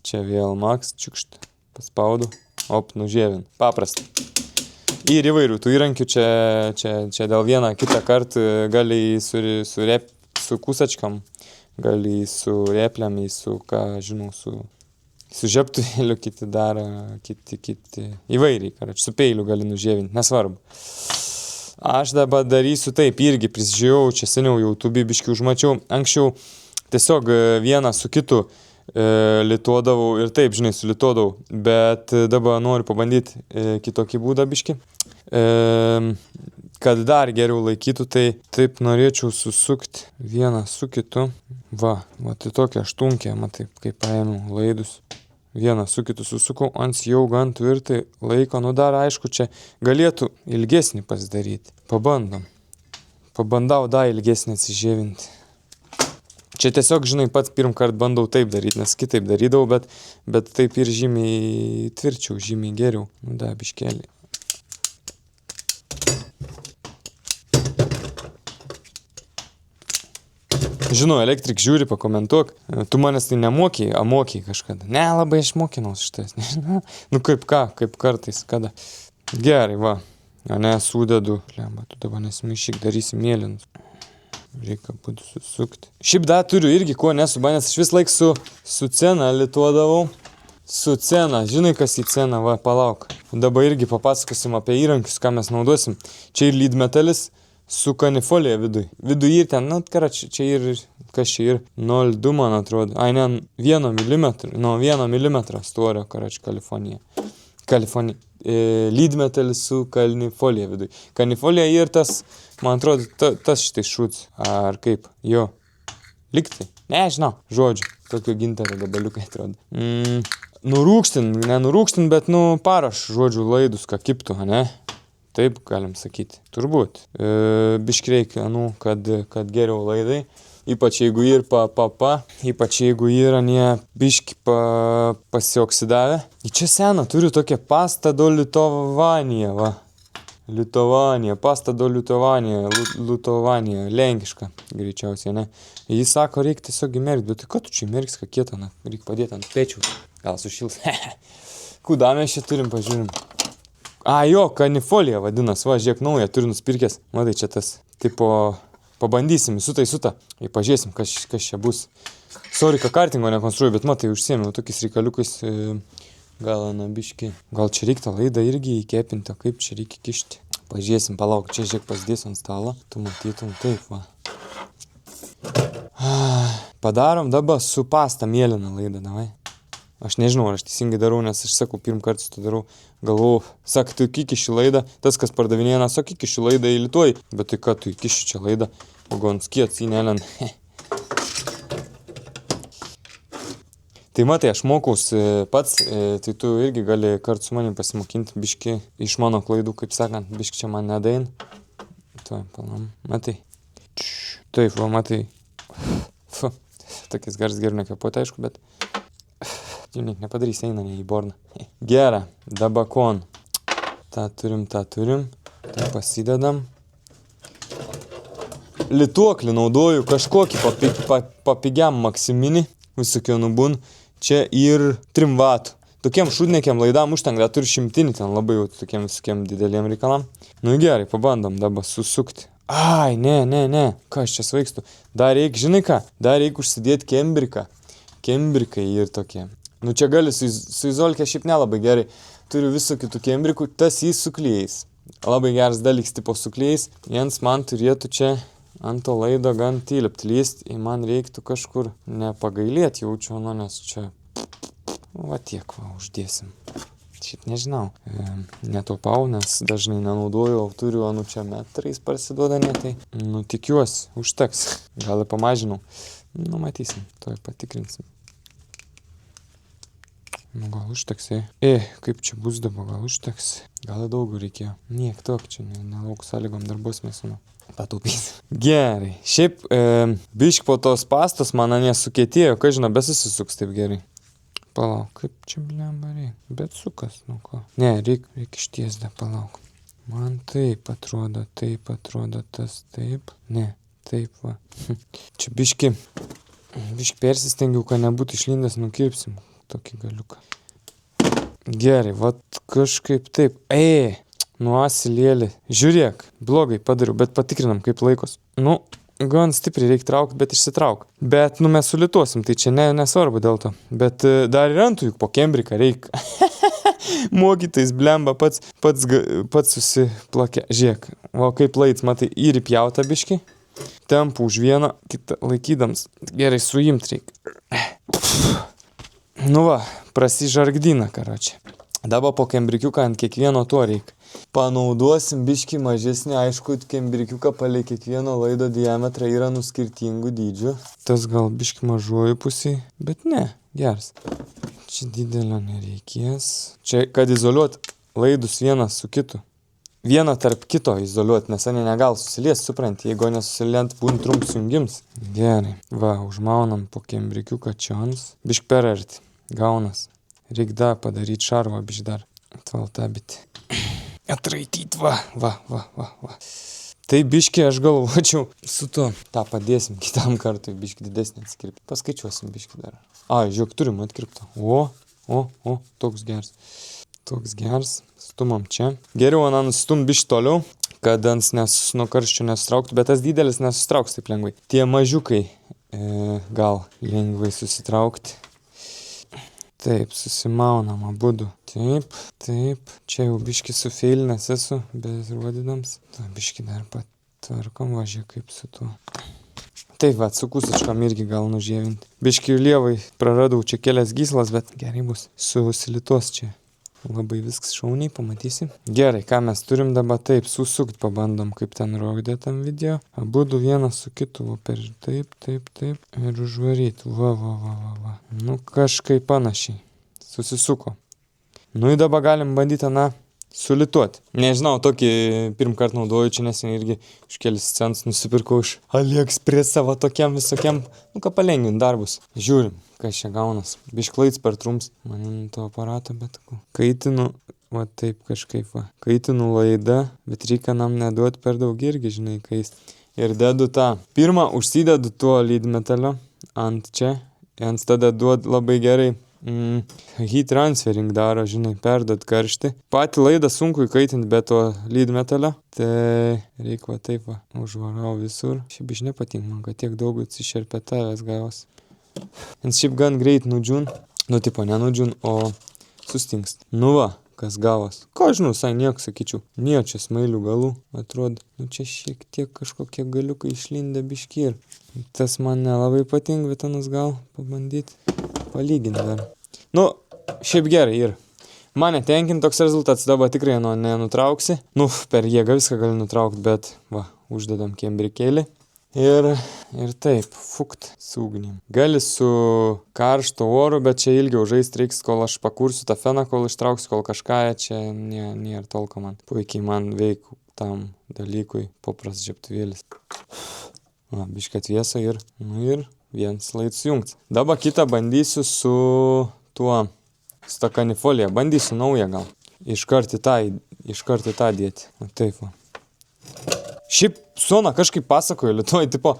Čia vėl max, čiukšt, paspaudu, nužėvin. Paprasta. Ir įvairių tų įrankių, čia dėl vieną kitą kartą gali su kusačkam, gali su repliam, su žeptuvėliu, kiti daro, kiti įvairiai, su peiliu gali nužėvinti, nesvarbu. Aš dabar darysiu taip, irgi prisižiūrėjau, čia seniau YouTube biškį užmačiau, anksčiau tiesiog vieną su kitu lituodavau ir taip, sulituodavau, bet dabar noriu pabandyti kitokį būdą biškį. Kad dar geriau laikytų, tai taip norėčiau susukti vieną su kitu. Va, tai tokia aštunkė, matai, kaip paėmiau laidus. Vieną su kitu susukau, ant jau gan tvirtai laiko, dar aišku, čia galėtų ilgesnį pasidaryti. Pabandau dar ilgesnį atsižėvinti. Čia tiesiog, pats pirmkart bandau taip daryti, nes kitaip darydavau, bet taip ir žymiai tvirčiau, žymiai geriau. Biškelį. Žinau, elektrik žiūri, pakomentuok. Tu manęs tai nemokiai, mokiai kažkada. Ne, labai aš mokinos šitas, nežinau. Kaip kartais, kada. Gerai, va. Sūdedu. Tu dabar nesimaišyk, darysi mėlynus. Reikia būtų susukti. Šiaip dar turiu irgi ko nesubandęs. Aš vis laik su cena lituodavau. Su cena. Žinai, kas į ceną? Va, palauk. Dabar irgi papasakosim apie įrankius, ką mes naudosim. Čia ir lydmetalis su kanifolija viduj. Viduj ir ten, čia ir, kas čia ir 0,2 man atrodo. Ai, ne, 1 mm storio, kalifonija. Lydmetalis su kanifolija viduj. Kanifolija ir tas, man atrodo, tas šitai šūts. Ar kaip? Jo. Liktai. Nežinau. Žodžiu. Tokio gintario gabaliukai atrodo. Nenurūkstin, bet paraš, žodžiu, laidus, ką kiptų, ne? Taip galim sakyti. Turbūt. Biški reikia, kad geriau laidai. Ypač jeigu ir ypač jeigu yra biški pasioksidavę. Čia sena, turiu tokią pastą do litovaniją, va. Liutovanija, pasta do Liutovanija, Liutovanija, lenkiška, greičiausiai, ne. Jis sako, reikia tiesiog įmerkti, bet tai ką tu čia įmerks, ką kietą, na, reikia padėti ant pečiaus, gal sušils. Kudą mes čia turim, pažiūrim. A, jo, kanifolija vadinas, va, žiūrėk, naują turiu nuspirkęs. Matai, čia tas, tipo, pabandysim, įsutą. Ir pažiūrėsim, kas čia bus. Sorry, ką kartingo nekonstruoju, bet matai, užsiėmiau tokiais reikaliukais, gal nabiški. Gal čia reikia tą laidą irgi įkepinti, kaip čia reikia kišti. Pažiūrėsim, palauk, čia žiūrėk pasidėsiu ant stalo, tu matytum, taip, va. Padarom dabar su pasta mėlyną laidą, davai. Aš nežinau, ar aš teisingai darau, nes aš sakau, pirm kartą su to darau, galvau, sak, tu įkiši laidą, tas, kas pardavinėja, sak, įkiši laidą į Lietuvai, bet tai ką, tu įkiši čia laidą, gonskiet į Nelen. Tai matai, aš mokaus pats, tai tu irgi gali kartu su manim pasimokinti biški iš mano klaidų, kaip sakant, biški čia man nedain. Tuoj, palam, matai. Taip, va, matai. Tokis garas geriau nekvepuoti, aišku, bet jau nepadarys, eina ne į borną. Gera, dabakon. tą turim, tai pasidedam. Lituoklį naudoju kažkokį papigiam maksiminį, visokio nubun, čia ir 3 vatų. Tokiem šudnekiam laidam užtenka, turi 100, ten labai jau tokiem visokiem dideliem reikalam. Nu gerai, pabandom dabar susukti. Ai, ne, ką aš čia svaigstu. Dar reikia, žinai ką, dar reikia užsidėti kembrikai ir tokie. Nu čia gali su izolke šiaip nelabai gerai. Turiu visokių tų kembrikų, tas jį su klijais. Labai geras dalyks tipo su klijais. Jens man turėtų čia ant to laido gan tilpti lyst. Ir man reiktų kažkur nepagailėti jaučiu, nu nes čia... Va tiek va, uždėsim. Šiaip nežinau. Netaupau, nes dažnai nenaudoju, o turiu, nu čia metrais parsiduoda netai. Nu tikiuosi, užteks. Gal ir pamažinau. Nu matysim, toj patikrinsim. Nu gal užteks, kaip čia bus dabar, gal užteks. Gal daugiau reikėjo. Niek tok, čia nelauk sąlygom darbos mes, nu, pataupys. Gerai. Šiaip, bišk po tos pastos man nesukėtėjo, ką žinau, besisisuks taip gerai. Palauk, kaip čia blemba reik. Bet sukas, nu ko. Ne, reik išties da, palauk. Man taip atrodo, tas taip. Ne, taip va. Čia biški persistengiau, kad nebūtų išlindęs, nukirpsim tokį galiuką. Gerai, vat kažkaip taip. Nu asilėlį. Žiūrėk, blogai padariau, bet patikrinam, kaip laikos. Nu, gan stipriai reikia traukti, bet išsitrauk. Bet, nu, mes sulituosim, tai čia nesvarbu dėl to. Bet dar ir antų juk po kembriką reikia. Mokytais blemba pats susiplakė. Žiūrėk, o kaip laits, matai, ir įpjauta biški. Tempų už vieną, kitą laikydams. Gerai, suimt reikia. Nu va, prasižargdina, karočią. Dabar po kembrikiuką ant kiekvieno to reikia. Panaudosim biškį mažesnį, aišku, kembrikiuką palei kiekvieno laido diametrą yra skirtingų dydžių. Tas gal biškį mažuoju pusiai, bet ne, geras. Čia didelio nereikės. Čia, kad izoliuot laidus vienas su kitu. Vieną tarp kito izoliuot, nes ane negal susilies, supranti, jeigu nesusilient, būn trumps jungims. Gerai, va, užmaunam po kembrikiuką čions. Bišk perarti, gaunas. Reik da padaryti šarvą bišk dar. Atvaltabyti. Atraityt, va. Tai biškį aš galvočiau su to. Ta padėsim kitam kartui, biškį didesnį atskirpti. Paskaičiuosim biškį dar. Žiūrėk, turim atkirptą. O, toks geras. Stumam čia. Geriau aną nustum biškį toliau, kad ant nuo karščio nesustrauktų, bet tas didelis nesustrauks taip lengvai. Tie mažiukai gal lengvai susitraukti. Taip, susimaunam abudu. Taip. Čia jau biškį sufeilinęs esu, bet rodydams. Biškį dar patvarkom, važiuok kaip su tuo. Taip, va, su kusičkom irgi gal nužievinti. Biškį lievai praradau čia kelias gyslas, bet gerai bus. Susilituos čia. Labai viskas šauniai, pamatysi. Gerai, ką mes turim dabar taip, susukt pabandom, kaip ten rodė tam video. Abudu vienas su kitu, per taip. Ir užvaryt. Va. Nu, kažkaip panašiai. Susisuko. Nu, ir dabar galim bandyti, sulituoti. Nežinau, tokį pirm kartą naudoju, čia neseniai irgi už kelis centus nusipirkau iš AliExpress savo tokiam visokiam, ką palengvint darbus. Žiūrim, kas čia gaunas. Bišklaits per trumps. Man to aparato, bet kaitinu va taip kažkaip va. Kaitinu laidą, bet reikia nam neduoti per daug irgi, žinai, kaist. Ir dedu tą. Pirmą užsidedu tuo lydmetalio ant čia. Ant tada duod labai gerai heat transferring daro, žinai, perdot karštį. Patį laidą sunku įkaitinti be to lydmetalio. Tai reikia va taip va. Užvarau visur. Šiaip iš nepatink man, kad tiek daug atsišerpetavęs gavos. Nes šiaip gan greit nudžiūn. Nu, tipo, nenudžiūn, o sustingst. Nu va, kas gavos. Ko žinau, sai nieko sakyčiau. Nieko čia smailių galų, atrodo. Nu, čia šiek tiek kažkokie galiukai išlindę biški ir tas man nelabai patinka, bet anas gal pabandyti. Palyginti dar. Nu, šiaip gerai ir. Mane tenkint toks rezultatas, dabar tikrai nenutrauksi. Nu, per jėgą viską gali nutraukti, bet va, uždedam kembrikėlį. Ir taip, fukt su ugnim. Gali su karšto oru, bet čia ilgiau žaist reiks, kol aš pakursiu tą feną, kol ištrauksiu, kol kažką, čia nėra tolko man. Puikiai man veik tam dalykui papras žiebtuvėlis. Va, biškį atvėsa ir vienas laidas jungts. Dabar kitą bandysiu su tuo stakanifolija. Bandysiu naują gal. Iškart į tą dėti. O taip va. Šiaip Sona kažkaip pasakojo, Lietuvoj, tipo,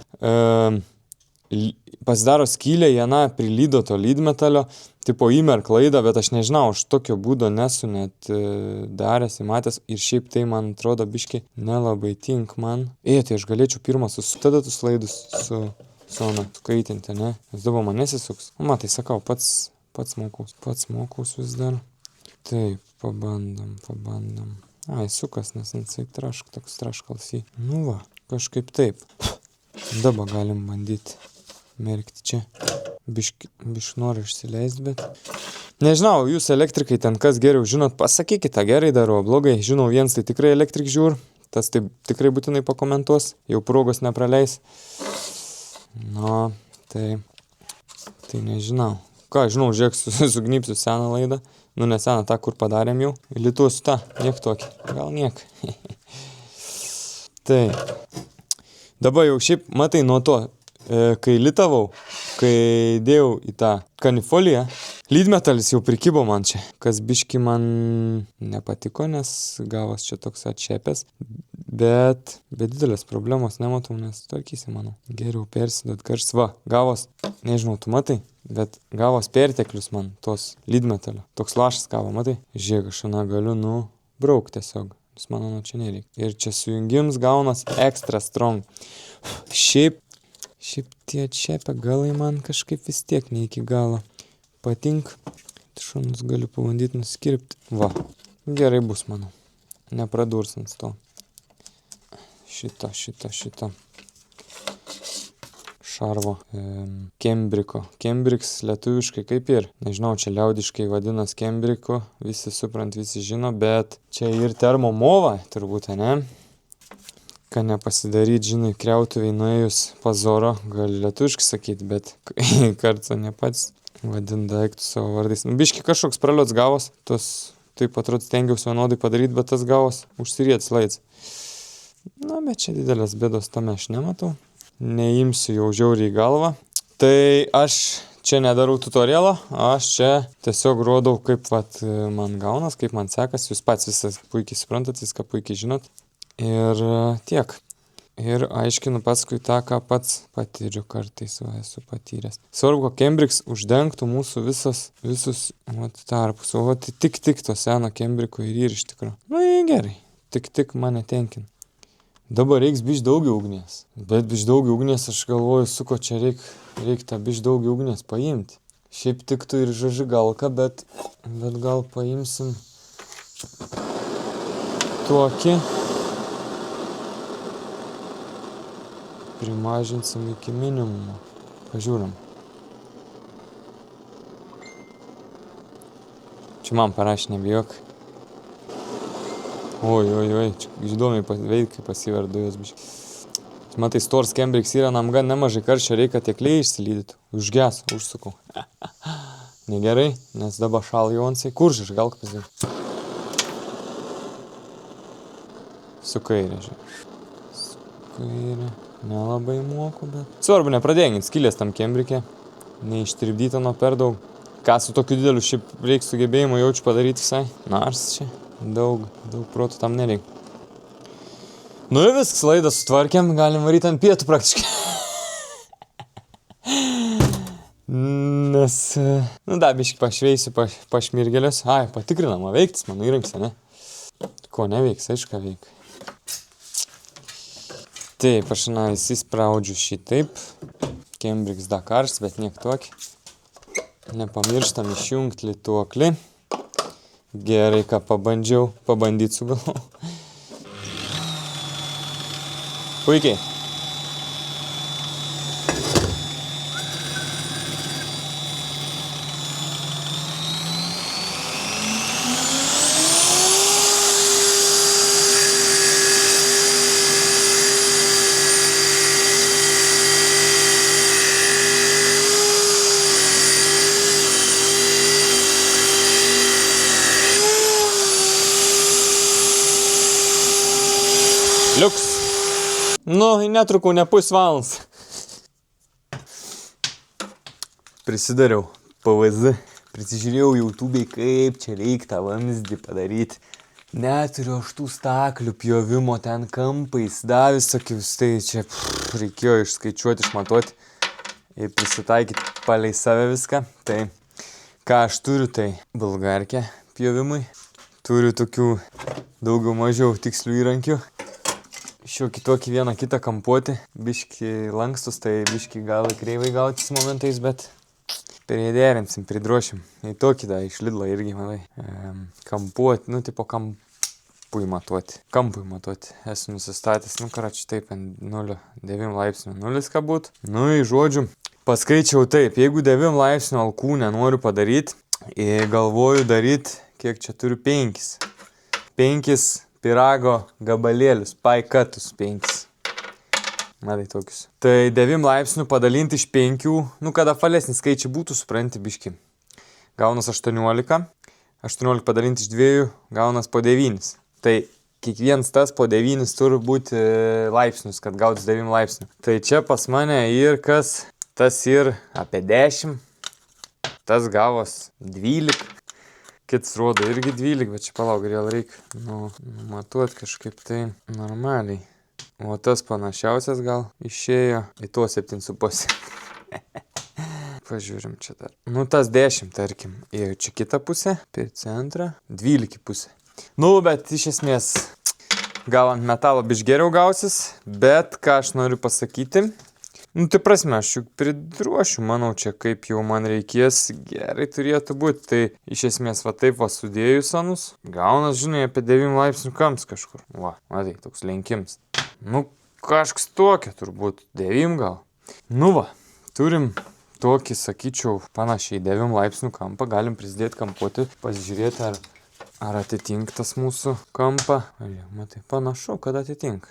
pasidaro skylę, jena prilydo to lydmetalio, tipo, įmerk laidą, bet aš nežinau, aš tokio būdo nesu net daręs, įmatęs ir šiaip tai man atrodo biški nelabai tink man. Tai aš galėčiau pirmą tada tus laidus su Sona kaitinti, ne? Nes dabar man nesisuks. Matai, sakau, pats mokaus vis dar. Taip, pabandom. Ai, sukas, nes jisai toks traškals į. Nu va, kažkaip taip. Dabar galim bandyti merkti čia. Biš noriu išsileisti, bet... Nežinau, jūs elektrikai ten kas geriau žinot, pasakykite, gerai daro, blogai. Žinau, vienas tai tikrai elektrik žiūr, tas tai tikrai būtinai pakomentuos, jau progos nepraleis. Nu, tai nežinau. Ką, žinau, žiūrėk, sugnypsiu seną laidą. Nu, neseną tą, kur padarėm jau. Lituosiu tą, niek tokį. Gal niek. Taip. Dabar jau šiaip, matai, nuo to, kai litavau, kai dėjau į tą kanifoliją, lydmetalis jau prikibo man čia. Kas biški man nepatiko, nes gavos čia toks atšepęs. Bet didelės problemos nematau, nes tvarkysi, manau. Geriau persidot karštis. Va, gavos, nežinau, tu matai, bet gavos perteklius man tos lydmetalio. Toks lašas gavo, matai? Žiūrėk, aš galiu, brauk tiesiog. Nes mano čia nereikia. Ir čia sujungims gaunas extra strong. Šiaip tie atšepę galai man kažkaip vis tiek ne iki galo patink. Šunus galiu pabandyti nuskirpti. Va, gerai bus, manau. Nepradursins to. Šitą. Šarvo. Kembriko. Kembriks lietuviškai kaip ir. Nežinau, čia liaudiškai vadinas kembriku. Visi suprant, visi žino, bet čia ir termomova, turbūt, ne? Ką nepasidaryt, žinai, kriautuviai nuėjus pazoro, gali lietuviškai sakyti, bet kartu ne pats vadint daiktų savo vardais. Biški kažkoks praliots gavos, tos taip atrodo stengiausi vienodai padaryti, bet tas gavos užsiriets laids. Na, bet čia didelės bėdos tame aš nematau. Neimsiu jau žiauriai galvą. Tai aš čia nedarau tutorialo, aš čia tiesiog rodau, kaip man gaunas, kaip man sekas. Jūs pats visas puikiai suprantat, viską puikiai žinot. Ir tiek. Ir aiškinu paskui tą, ką pats patyriu kartais, esu patyręs. Svarbu, kad Kembriks uždengtų mūsų visus tarpus. O tik to seno Kembriko ir iš tikrųjų. Nu, gerai. Tik mane tenkina. Dabar reiks bišk daugiau ugnies. Bet bišk daugiau ugnies, aš galvoju, su ko čia reik tą bišk daugiau ugnies paimti. Šiaip tiktų ir žažigalka, bet gal paimsim tokį. Primažinsim iki minimumo. Pažiūrim. Čia man parašė, nebijok. Oi, čia įdomiai veikia pasiverdu jos biškai. Matai, stors Kembriks yra nam gan nemažai karščio, reikia tiekliai išsilydytų. Užges, užsukau. Negerai, nes dabar šal jonsai. Kur žažigalka pasidaryti? Su kairė, žiūrėk. Su kairė. Nelabai moku, bet... Svarbu, nepradėgint skylės tam Kembrike. Neištirpdyta nuo per daug. Ką su tokiu dideliu šiaip reiks sugebėjimo jaučiu padaryti visai. Nors čia daug protų tam nereik. Nu ir viskas, laidą sutvarkėm, galim varyti ant pietų praktiškai. Nes, biškai pašveisiu, pašmirgelės. Ai, patikrinama veiktis, mano įrankis, ne? Ko neveiks, aišku, ką veik. Taip, aš įsispraudžiu šitaip. Cambridge da karštas, bet niek tokį. Nepamirštam išjungti lituoklį. Gerai, ką pabandyti sugalvojau. Puikiai. Liuks. Nu, netrukau, ne pusvalandas. Prisidariau PVZ. Prisižiūrėjau YouTube'ai, kaip čia reik tą vamzdį padaryti. Neturiu aš tų staklių pjovimo ten kampais. Visokius, tai čia reikėjo išskaičiuoti, išmatuoti ir prisitaikyti palei save viską. Tai, ką aš turiu, tai bulgarkę pjovimui. Turiu tokių daugiau mažiau tikslių įrankių. Šiokį tokį vieną kitą kampuoti, biški lankstus, tai biški gal kreivai gautis momentais, bet priderinsim, pridruošim. Į tokį da, iš Lidlo irgi, manai, kampuoti, tipo kampui matuoti. Esu nusistatęs, karačiu taip, ant 0,9 laipsnių 0 ką būt. Į žodžiu, paskaičiau taip, jeigu 9 laipsnių alkūnę noriu padaryti, galvoju daryti, kiek čia turiu 5 pirago gabalėlius, paikatus 5. Matai tokius. Tai 9 laipsnių padalinti iš 5, kad apvalesnis skaičiai būtų, supranti biški. Gaunas 18. 18 padalinti iš 2, gaunas po 9. Tai kiekvienas tas po 9 turi būti laipsnius, kad gautis 9 laipsnių. Tai čia pas mane ir kas, tas ir apie 10, tas gavos 12. Kitas rodo irgi 12, bet čia palauk, gal reikia matuoti kažkaip tai normaliai. O tas panašiausias gal išėjo į to 7,5. Pažiūrim čia dar. Tas 10, tarkim. Ir čia kita pusė, per centrą, 12 pusė. Bet iš esmės, gal ant metalo biš geriau gausis, bet ką aš noriu pasakyti, tai prasme, aš juk pridruošiu, manau, čia kaip jau man reikės, gerai turėtų būti. Tai iš esmės, taip sudėjus anus, gaunas, žinai, apie 9 laipsnių kamps kažkur. Matai, toks lenkims. Kažkas tokia turbūt, 9 gal. Turim tokį, sakyčiau, panašiai 9 laipsnių kampą, galim prisidėti kampuoti, pasižiūrėti, ar atitink tas mūsų kampą. Matai, panašu, kad atitink.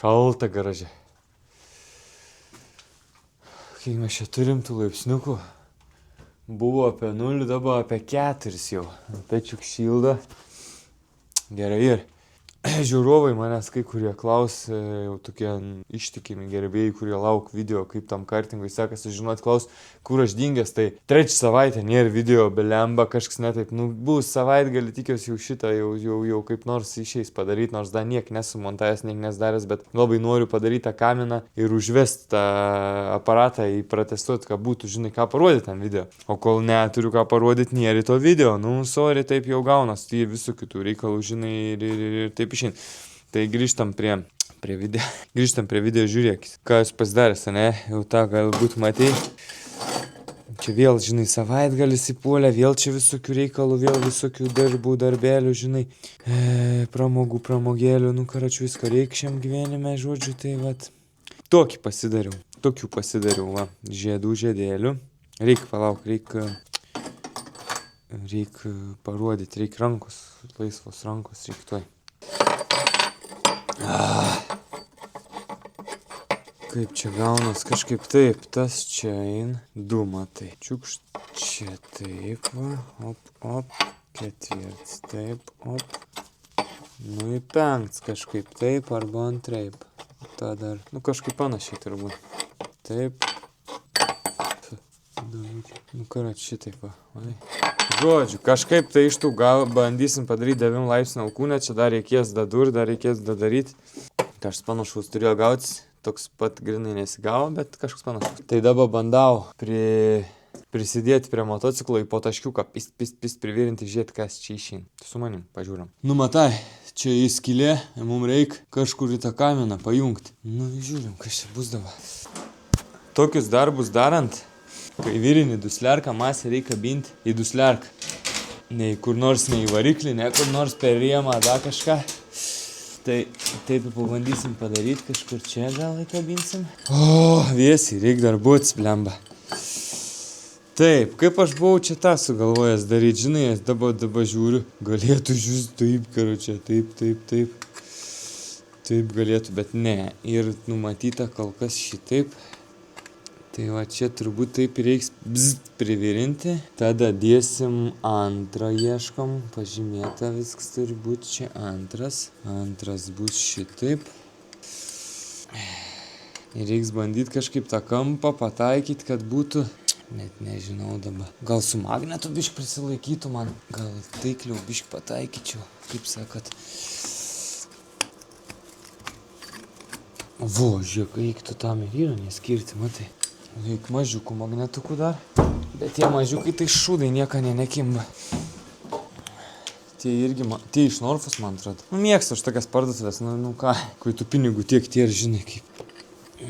Šalta garaže. Kai mes čia turim tų laipsniukų, buvo apie 0, dabar apie 4 jau. Pečiuk šildo. Gerai ir. Žiūrovai manęs kai kurie klaus, jau tokie ištikimi gerbėjai, kurie lauk video, kaip tam kartingui sekasi žinot, klaus, kur aš dingęs, tai 3 savaitę nėra video, belemba, kažkas netaip, bus savaitgalį, tikiuosi jau šitą, jau kaip nors išeis padaryti, nors dar niek nesu montavęs, niek nesdaręs, bet labai noriu padaryti tą kaminą ir užvesti tą aparatą į protestuoti, ką būtų, žinai, ką parodyti tam video. O kol neturiu ką parodyti, nėra to video, sorry, taip jau gaunas, tai visų kitų reikalų, žinai, ir taip išein. Tai grįžtam prie video, žiūrėkis. Ką aš pasidaręs, ne? Jau tą galbūt matei. Čia vėl, žinai, savaitgalis įpuolė, vėl čia visokių reikalų, vėl visokių darbelių, žinai, pramogėlių, karačiu viską reik šiam gyvenime, žodžiu, tai tokių pasidariau, žiedėlių. Reik parodyti, reik rankos, laisvos rankos, reik tuoj. Kaip čia gaunas, kažkaip taip, tas čia ein, 2 matai, čiukšt, čia taip, op, 4, taip, op, į 5 kažkaip taip, arba antraip, ta dar, kažkaip panašiai turbūt, taip. Nu, karat, šitaip va. Žodžiu, kažkaip tai iš tų gal bandysim padaryti 9 laipsnių alkūnę, čia dar reikės dadur, dar reikės dadaryti. Kažkas panašaus turėjo gautis, toks pat grinai nesigavo, bet kažkas panašaus. Tai dabar bandau prisidėti prie motociklo į po taškiuką, pist, privirinti, žiūrėti, kas čia išeina. Su manim, pažiūrim. Nu, matai, čia įskylė, mums reikia kažkur į tą kaminą pajungti. Nu, žiūrim, kas čia bus dabar. Tokius darbus darant, kai virini duslerką, masę reikia kabinti į duslerką. Nei kur nors, nei į variklį, ne kur nors per rėmą, dar kažką. Tai taip pabandysim padaryti, kažkur čia gal įkabinsim. O, viesiai, reikia darbuotis, blemba. Taip, kaip aš buvau čia tą sugalvojęs daryti, žinai, dabar žiūriu, galėtų žiūrėti taip, karočią, taip. Taip galėtų, bet ne. Ir numatyta kol kas šitaip. Tai va čia turbūt taip reiks privirinti. Tada dėsim antrą ieškom. Pažymėta viskas turi būti čia antras. Antras bus šitaip. Ir reiks bandyti kažkaip tą kampą pataikyti, kad būtų... Net nežinau dabar. Gal su magnetu bišk prisilaikytų man. Gal taikliau bišk pataikyčiau. Kaip sakot. Vo, žiūrėk, reiktų tam ir yra neskirti, matai. Reik mažiukų magnetukų dar. Bet tie mažiukai tai šūdai nieka nekimba. Tie irgi, tie iš Norfos, man atrodo. Nu, mėgstu aš tokias parduotuvės, nu ką. Kai tų pinigų tiek tie ir žinai kaip.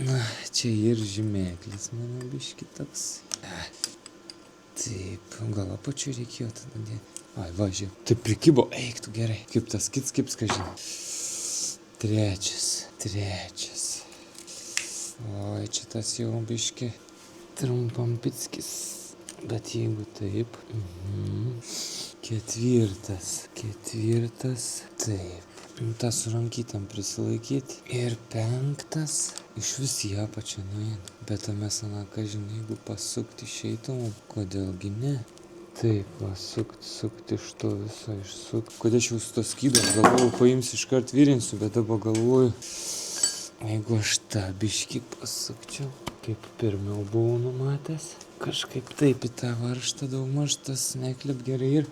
Na, čia ir žymėklis, mano biški toks. Taip, gal apačiu reikėjo tada dėti. Ai, va, žiūrėk. Taip prikibo, eiktų gerai. Kaip tas kits, žinai. Trečias. Oi, čia tas jau biški trumpam pickis. Bet jeigu taip. Ketvirtas. Taip. tą su rankytėm prisilaikyti. Ir penktas, iš vis į apačią nueina. Bet tame sanaka, žinai, jeigu pasukti išeitum, kodėlgi ne? Taip, va, sukti iš to viso išsukti. Kodėl aš jau su to skydo galvoju, paimsiu iškart virinsiu, bet dabar galvoju, jeigu aš tą biškį pasukčiau, kaip pirmiau buvau numatęs, kažkaip taip į tą varžtą daugmaž tas neklip gerai ir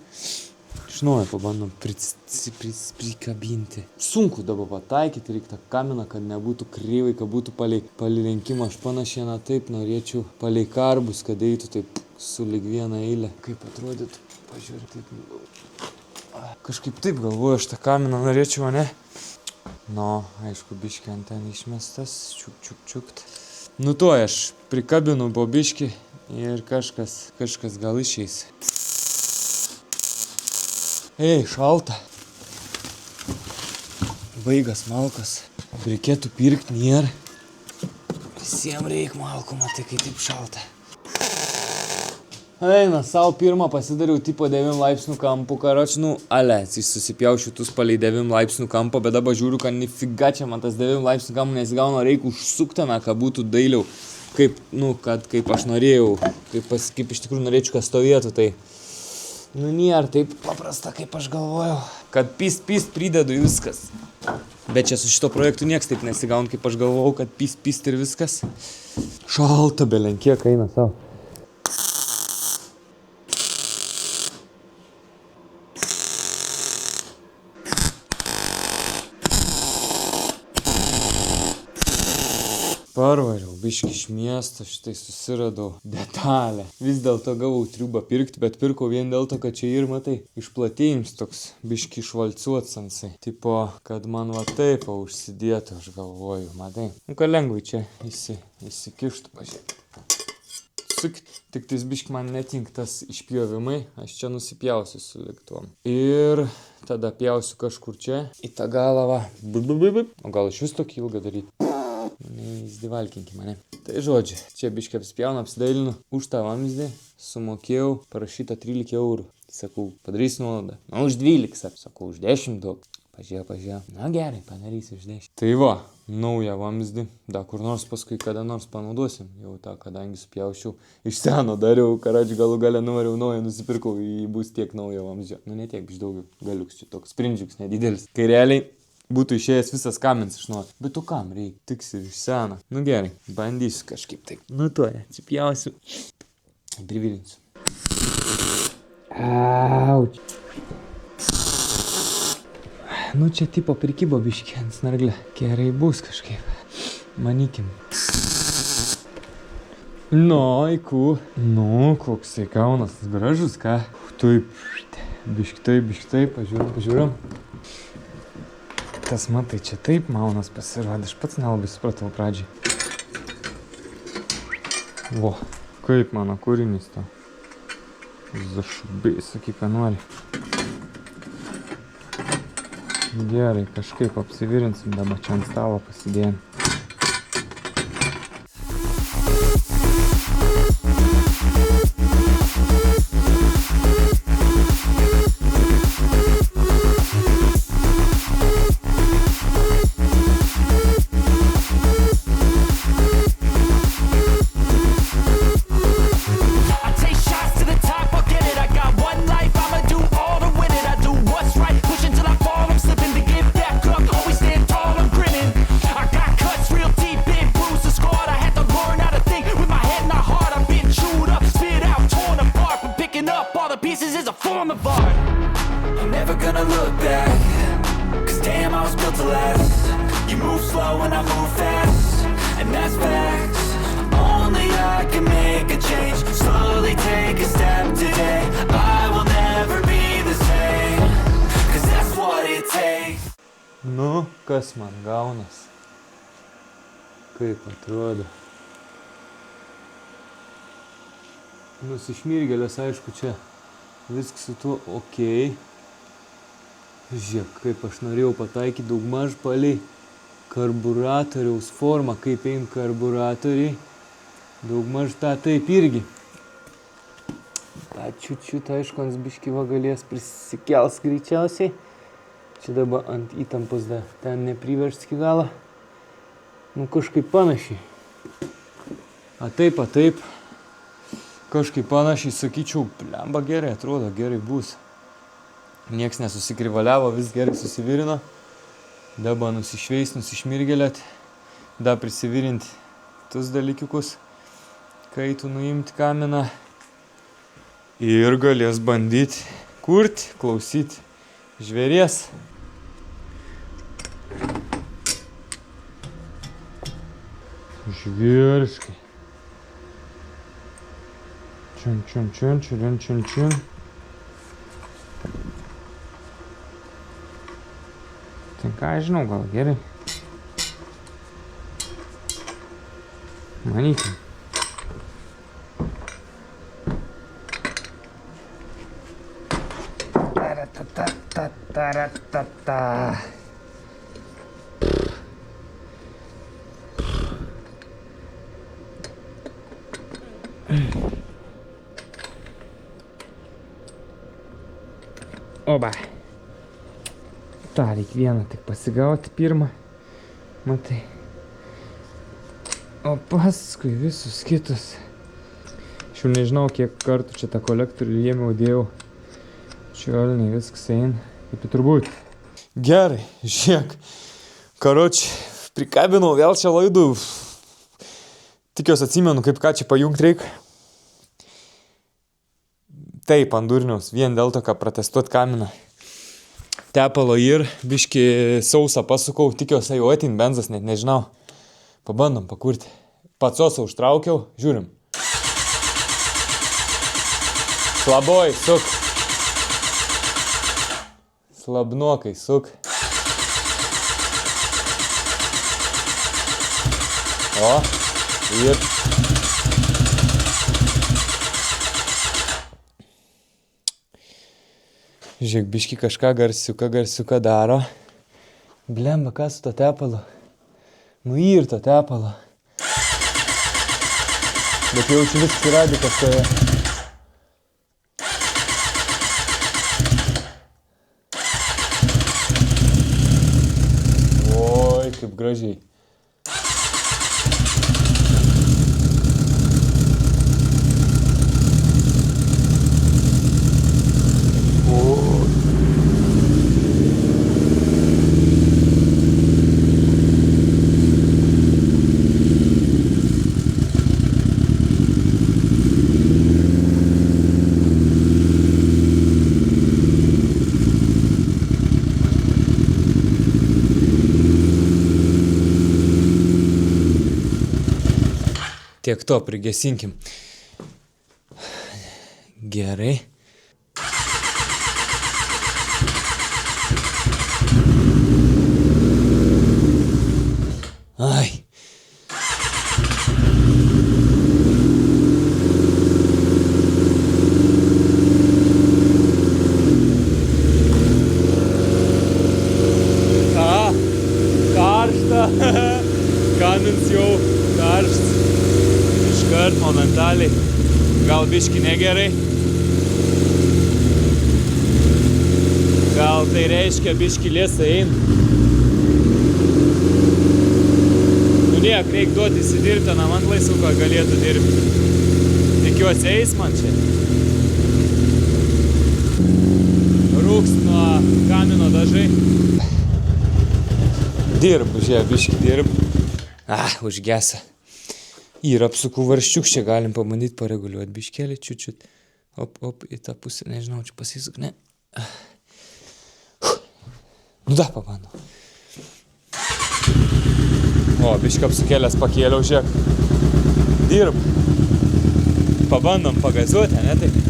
iš naujo pabandom prikabinti. Sunku dabar pataikyti, reikia tą kaminą, kad nebūtų kreivai, kad būtų palei lenkimą. Aš panašiai na taip norėčiau palei karbus, kad eitų taip su lyg vieną eilę. Kaip atrodytų, pažiūrėk, taip. Kažkaip taip galvoju, aš tą kaminą norėčiau, ne? Nu, aišku, biškį ant ten išmestas, čiukt. Nu to aš prikabinu po biškį ir kažkas gal išeis. Ei, šalta. Baigas malkas. Reikėtų pirkti, nėra. Visiems reikia malkų, matai, kai taip šalta. Eina, savo pirmą pasidariau tipo 9 laipsnių kampų, karoč, susipjaušiu tus palei 9 laipsnių kampą, bet dabar žiūriu, kad nifiga čia man tas 9 laipsnių kampų nesigauna, reikia užsuktame, kad būtų dailiau, kaip aš norėjau, kaip iš tikrųjų norėčiau, kad stovėtų, tai... nėra taip paprasta, kaip aš galvojau. Kad pist pridedu į viskas. Bet čia su šito projektu nieks taip nesigauna, kaip aš galvojau, kad pist ir viskas. Šalta, belenkiek eina savo. Parvariau, biškį iš miesto, šitai susiradau detalę. Vis dėlto gavau triubą pirkti, bet pirkau vien dėl to, kad čia ir, matai, išplatėjims toks biškį išvalcuots ansai. Tipo, kad man va taip užsidėtų, aš galvoju, matai. Ką lengvai čia įsikištų, pažiūrėk. Tik tais biškį man netink tas išpjovimai, aš čia nusipjausiu su lėktuvom. Ir tada pjausiu kažkur čia, į tą galą va. O gal iš vis tokį ilgą daryti? Neįsdivalkinki mane. Tai žodžiu, čia biškai apspjaunu, apsidailinu. Už tą vamzdį sumokėjau parašytą 13 eurų. Sakau, padarysi nuolaidą. Na, už 12, sakau, už 10 daug. Pažiūrėjau. Na gerai, padarysi už 10. Tai va, naują vamzdį. Da, kur nors paskui kada nors panaudosim. Jau tą, kadangi supjaušiau. Iš seno dariau, karadžių galų galę nuvariau naują, nusipirkau, jį bus tiek naujo vamzdžio. Nu, ne tiek, biš daugiau galiuks čia toks sprindžiuks nedidelis. Kai realiai būtų išėjęs visas kamins iš nuo. Bet tu kam reikia? Tiksi iš seno. Nu gerai, bandysiu kažkaip taip. Nu tuoj, atsipjausiu. Privilinsiu. Auč. Nu čia tipo prikibo biškį ant snarglę. Gerai bus kažkaip. Manykim. Nu, aiku. Nu, koksai kaunas gražus, ką? Taip, bišktai, pažiūrim. Tas matai, čia taip maunas pasirodė. Aš pats nelabai supratau pradžiai. Vo, kaip mano kūrinys to. Zašubiai, sakyk, ką nori. Gerai, kažkaip apsivirinsim, dabar čia ant stalo pasidėjom. Nu, kas man gaunas? Kaip atrodo? Nusišmirgėlės, aišku, čia viskas su tuo okei. Žiūrėk, kaip aš norėjau pataikyti daugmaž palei karburatoriaus formą, kaip eina karburatoriai. Daugmaž tą taip irgi. Ta čiut, aišku, ant biškį va galės prisikels greičiausiai. Čia dabar ant įtampos dar ten nepriveršt iki galo. Nu, kažkaip panašiai. A taip. Kažkaip panašiai, sakyčiau, blemba gerai atrodo, gerai bus. Nieks nesusikrivaliavo, vis gerai susivirino. Dabar nusišveist, nusišmirgelėt. Dar prisivirint tus dalykiukus, kai tu nuimti kaminą. Ir galės bandyti kurti, klausyti žvėries. Žvėriškai. Čiun. Tai ką, žinau, gal gerai. Manykim. Taratata. Oba. tą reik vieną tik pasigauti pirmą, matai. O paskui visus kitus. Aš jau nežinau, kiek kartų čia tą kolektorių ėmiau, dėjau. Čiolniai viskas eina, kaip turbūt. Gerai, žiūrėk. Karoči, prikabinau vėl čia laidų. Tikiuosi atsimenu, kaip ką čia pajungt reik. Taip, ant durniaus, vien dėl to, ką protestuot kaminą. Tepalo ir biški sausą pasukau, tikiuosi jau atin benzas, net nežinau. Pabandom pakurti. Pacosą užtraukiau, žiūrim. Slaboj, suk. Slabnokai, suk. O, ir. Žiūrėk, biški kažką garsiuką daro. Blemba, kas su to tepalo? Nu ir to tepalo. Bet jaučiu viskas įradė kažkoje. Oi, kaip gražiai. tiek to prigesinkim. Gerai. Ai. Karšta. Kamins jau karštas. Iškart momentaliai. Gal biški negerai. Gal tai reiškia biški lėsai eina. Nu niek, reik duoti įsidirbti, na man laisvuką galėtų dirbti. Tikiuosi eis man čia. Rūks nuo kamino dažai. Dirbu, žiūrė, biški dirbu. Užgesa. Ir apsukų varščiuk, čia galim pabandyti pareguliuoti biškelį, čiučiut. Op, į tą pusę, nežinau, čia pasisuk, ne. Nu da, pabandau. O, biški apsukėlės pakėliau, žiūrėk. Dirbu. Pabandom pagazuoti, ne taip?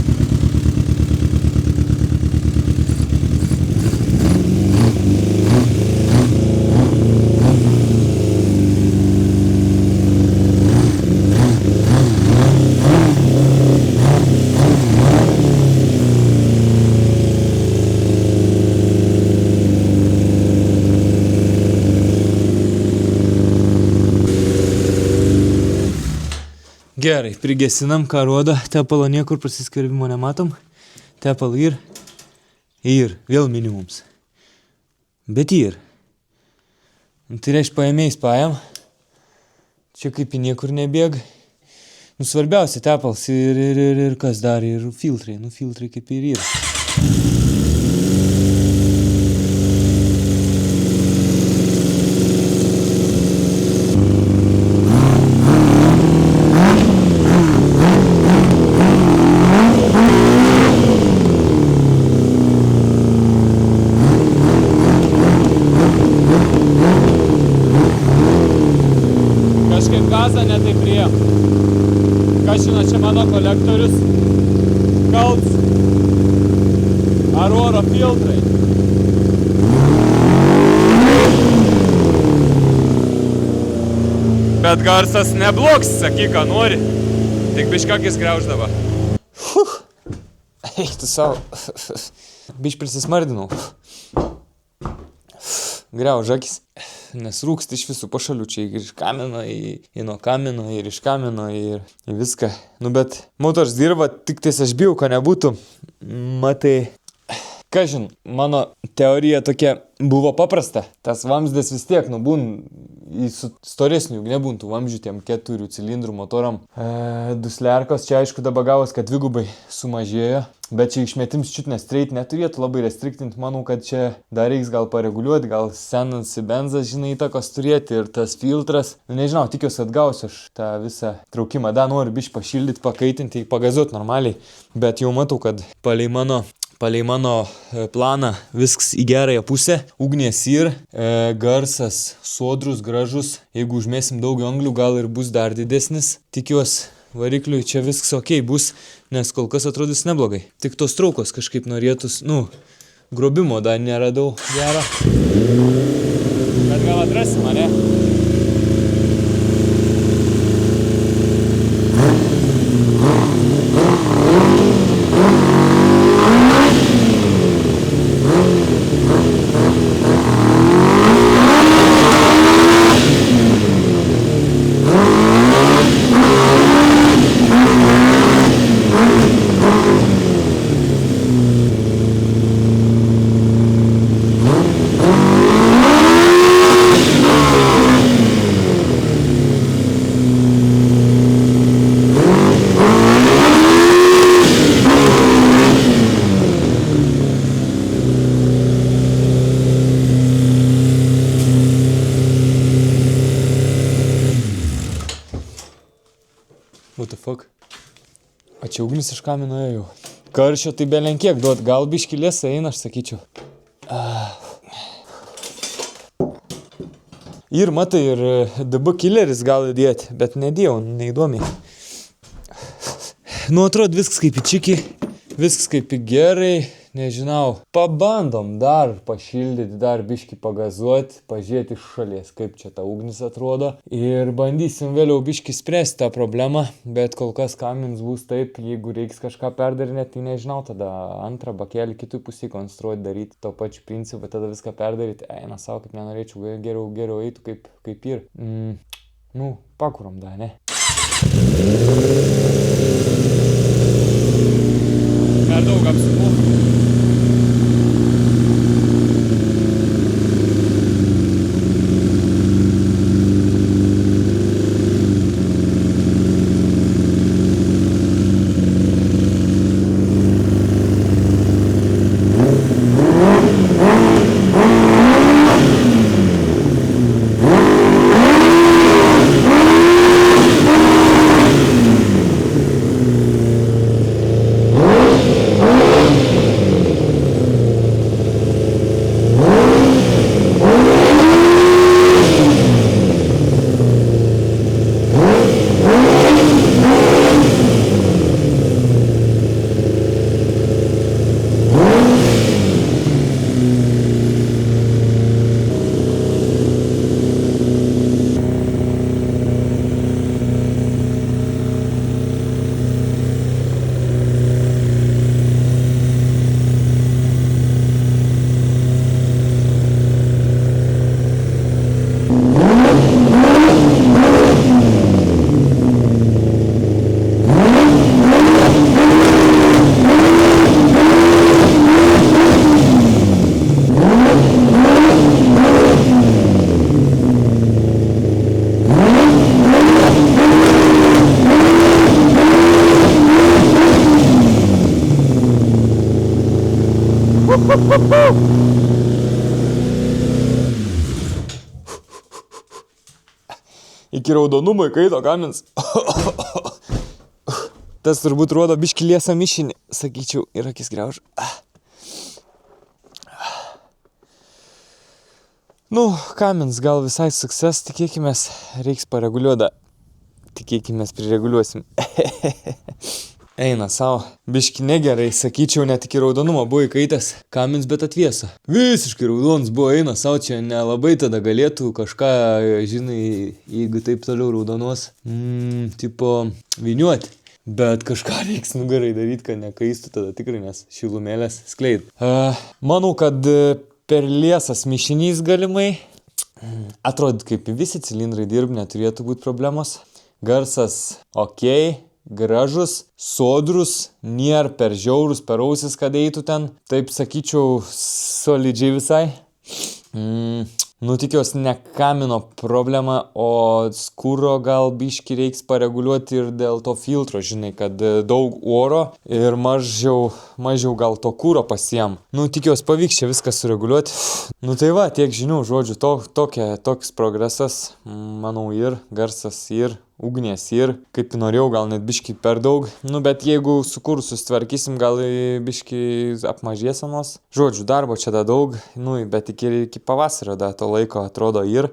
Gerai, prigesinam, ką rodo, tepalo niekur prasiskverbimo nematom. Tepal ir vėl minimums. Bet ir. Tai reiškia paėmėjais paėm. Čia kaip į niekur nebėg. Nu, svarbiausia tepals ir kas dar, ir filtrai. Nu, filtrai kaip ir yra. Gazą netai priėm. Kas žino, čia mano kolektorius. Kalts. Ar oro filtrai. Bet garsas nebloks, sakyk, ką nori. Tik biškakis grauždavo. Eik tu savo. Biš prisismardinau. Graužakis. Nes rūksta iš visų pašalių, čia ir iš kamino, į nuo kamino, ir iš kamino, ir viską. Nu, bet motors dirba, tik tais aš bijau, ko nebūtų. Matai, ką žin, mano teorija tokia buvo paprasta. Tas vamzdės vis tiek, nu, būn į storesnių, nebūn tų vamzdžių tiem 4 cilindrų motoram. Duslerkos čia, aišku, dabar gavos, kad dvigubai sumažėjo. Bet čia išmetims čiut nestreit neturėtų labai restriktinti. Manau, kad čia dar reiks gal pareguliuoti, gal senas benzas, žinai, įtakos turėti ir tas filtras. Nu, nežinau, tikiuosi atgausiu aš tą visą traukimą. Da, noriu biškį pašildyti, pakaitinti, pagazuoti normaliai. Bet jau matau, kad palei mano planą viskas į gerąją pusę. Ugnies ir garsas sodrus, gražus. Jeigu užmėsim daug anglių, gal ir bus dar didesnis. Tikiuosi. Varikliui čia viskas ok bus, nes kol kas atrodys neblogai. Tik tos traukos kažkaip norėtus, grobimo dar neradau gero. Bet gal atrasim, mane? What the fuck? O čia ugnis iš kamino ėjo. Karščio tai belenkiek duot, gal biškį lėsa eina, aš sakyčiau. Ir matai, ir DB killeris gali dėti, bet nedėjau, neįdomiai. Nu, atrodo, viskas kaip į čiki, viskas kaip į gerai, nežinau. Pabandom dar pašildyti, dar biškį pagazuoti, pažiūrėti iš šalies, kaip čia ta ugnis atrodo. Ir bandysim vėliau biškį spręsti tą problemą, bet kol kas Cummins bus taip, jeigu reiks kažką perdarinėti, tai nežinau, tada antrą bakelį kitų pusį konstruoti, daryti to pačiu principu, tada viską perdaryti. Eina savo, kaip nenorėčiau, geriau eitų kaip ir. Nu, pakurom da, ne? Per daug apsipul. Iki raudonumo įkaito Cummins. Tas turbūt rodo biškį liesą mišinį, sakyčiau, ir akis griaužu. Nu, Cummins gal visai success, tikėkimės, reiks pareguliuoti. Tikėkimės, prireguliuosim. Eina savo. Biški negerai, sakyčiau, net iki raudonumo buvo įkaitęs Cummins, bet atviesa. Visiškai raudonas buvo, eina savo, čia nelabai tada galėtų kažką, žinai, jeigu taip toliau raudonuos, tipo, viniuoti. Bet kažką reiks nugarai daryti, kad nekaistų tada tikrai, nes šilumėlės skleid. Manau, kad per liesas mišinys galimai. Atrodo, kaip visi cilindrai dirb, neturėtų būti problemos. Garsas okei. Gražus, sodrus, nėra per žiaurus, per ausis, kad eitų ten. Taip sakyčiau, solidžiai visai. Nu, tikiuosi, ne kamino problema, o skūro gal biškį reiks pareguliuoti ir dėl to filtro, žinai, kad daug oro ir mažiau gal to kūro pasiem. Nu, tikiuosi, pavyks čia viską sureguliuoti. Nu, tai va, tiek žinių, žodžiu, toks progresas, manau, ir garsas, ir ugnies, ir kaip norėjau, gal net biškį per daug. Nu, bet jeigu su kūru susitvarkysim, gal biškį apmažėsanos. Žodžiu, darbo čia da daug, nu, bet iki pavasario da to laiko atrodo ir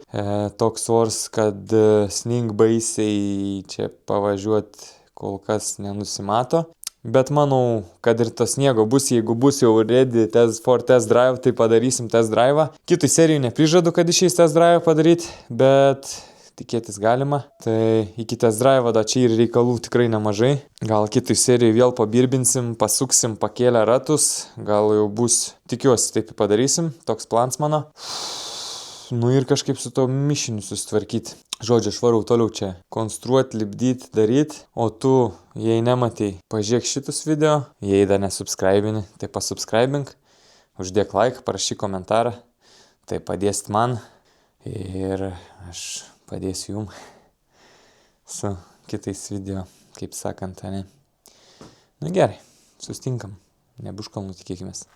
toks oras, kad sning baisiai čia pavažiuoti kol kas nenusimato. Bet manau, kad ir to sniego bus, jeigu bus jau ready for test drive, tai padarysim test drive. Kitų serijų neprižadu, kad išeis test drive padaryti, bet tikėtis galima. Tai iki test drive da čia ir reikalų tikrai nemažai. Gal kitų serijų vėl pabirbinsim, pasuksim, pakėlę ratus. Gal jau bus, tikiuosi, taip padarysim. Toks plans mano. Nu ir kažkaip su to mišiniu susitvarkyti. Žodžiu, aš varau toliau čia konstruoti, lipdyti, daryti. O tu, jei nematei, pažiūrėk šitus video. Jei dar nesubscribini, tai pasubscribink. Uždėk like, parašyk komentarą. Tai padėsit man. Ir aš padėsiu jum su kitais video, kaip sakant, ne? Nu gerai, sustinkam. Nebuškalnų tikėkimės.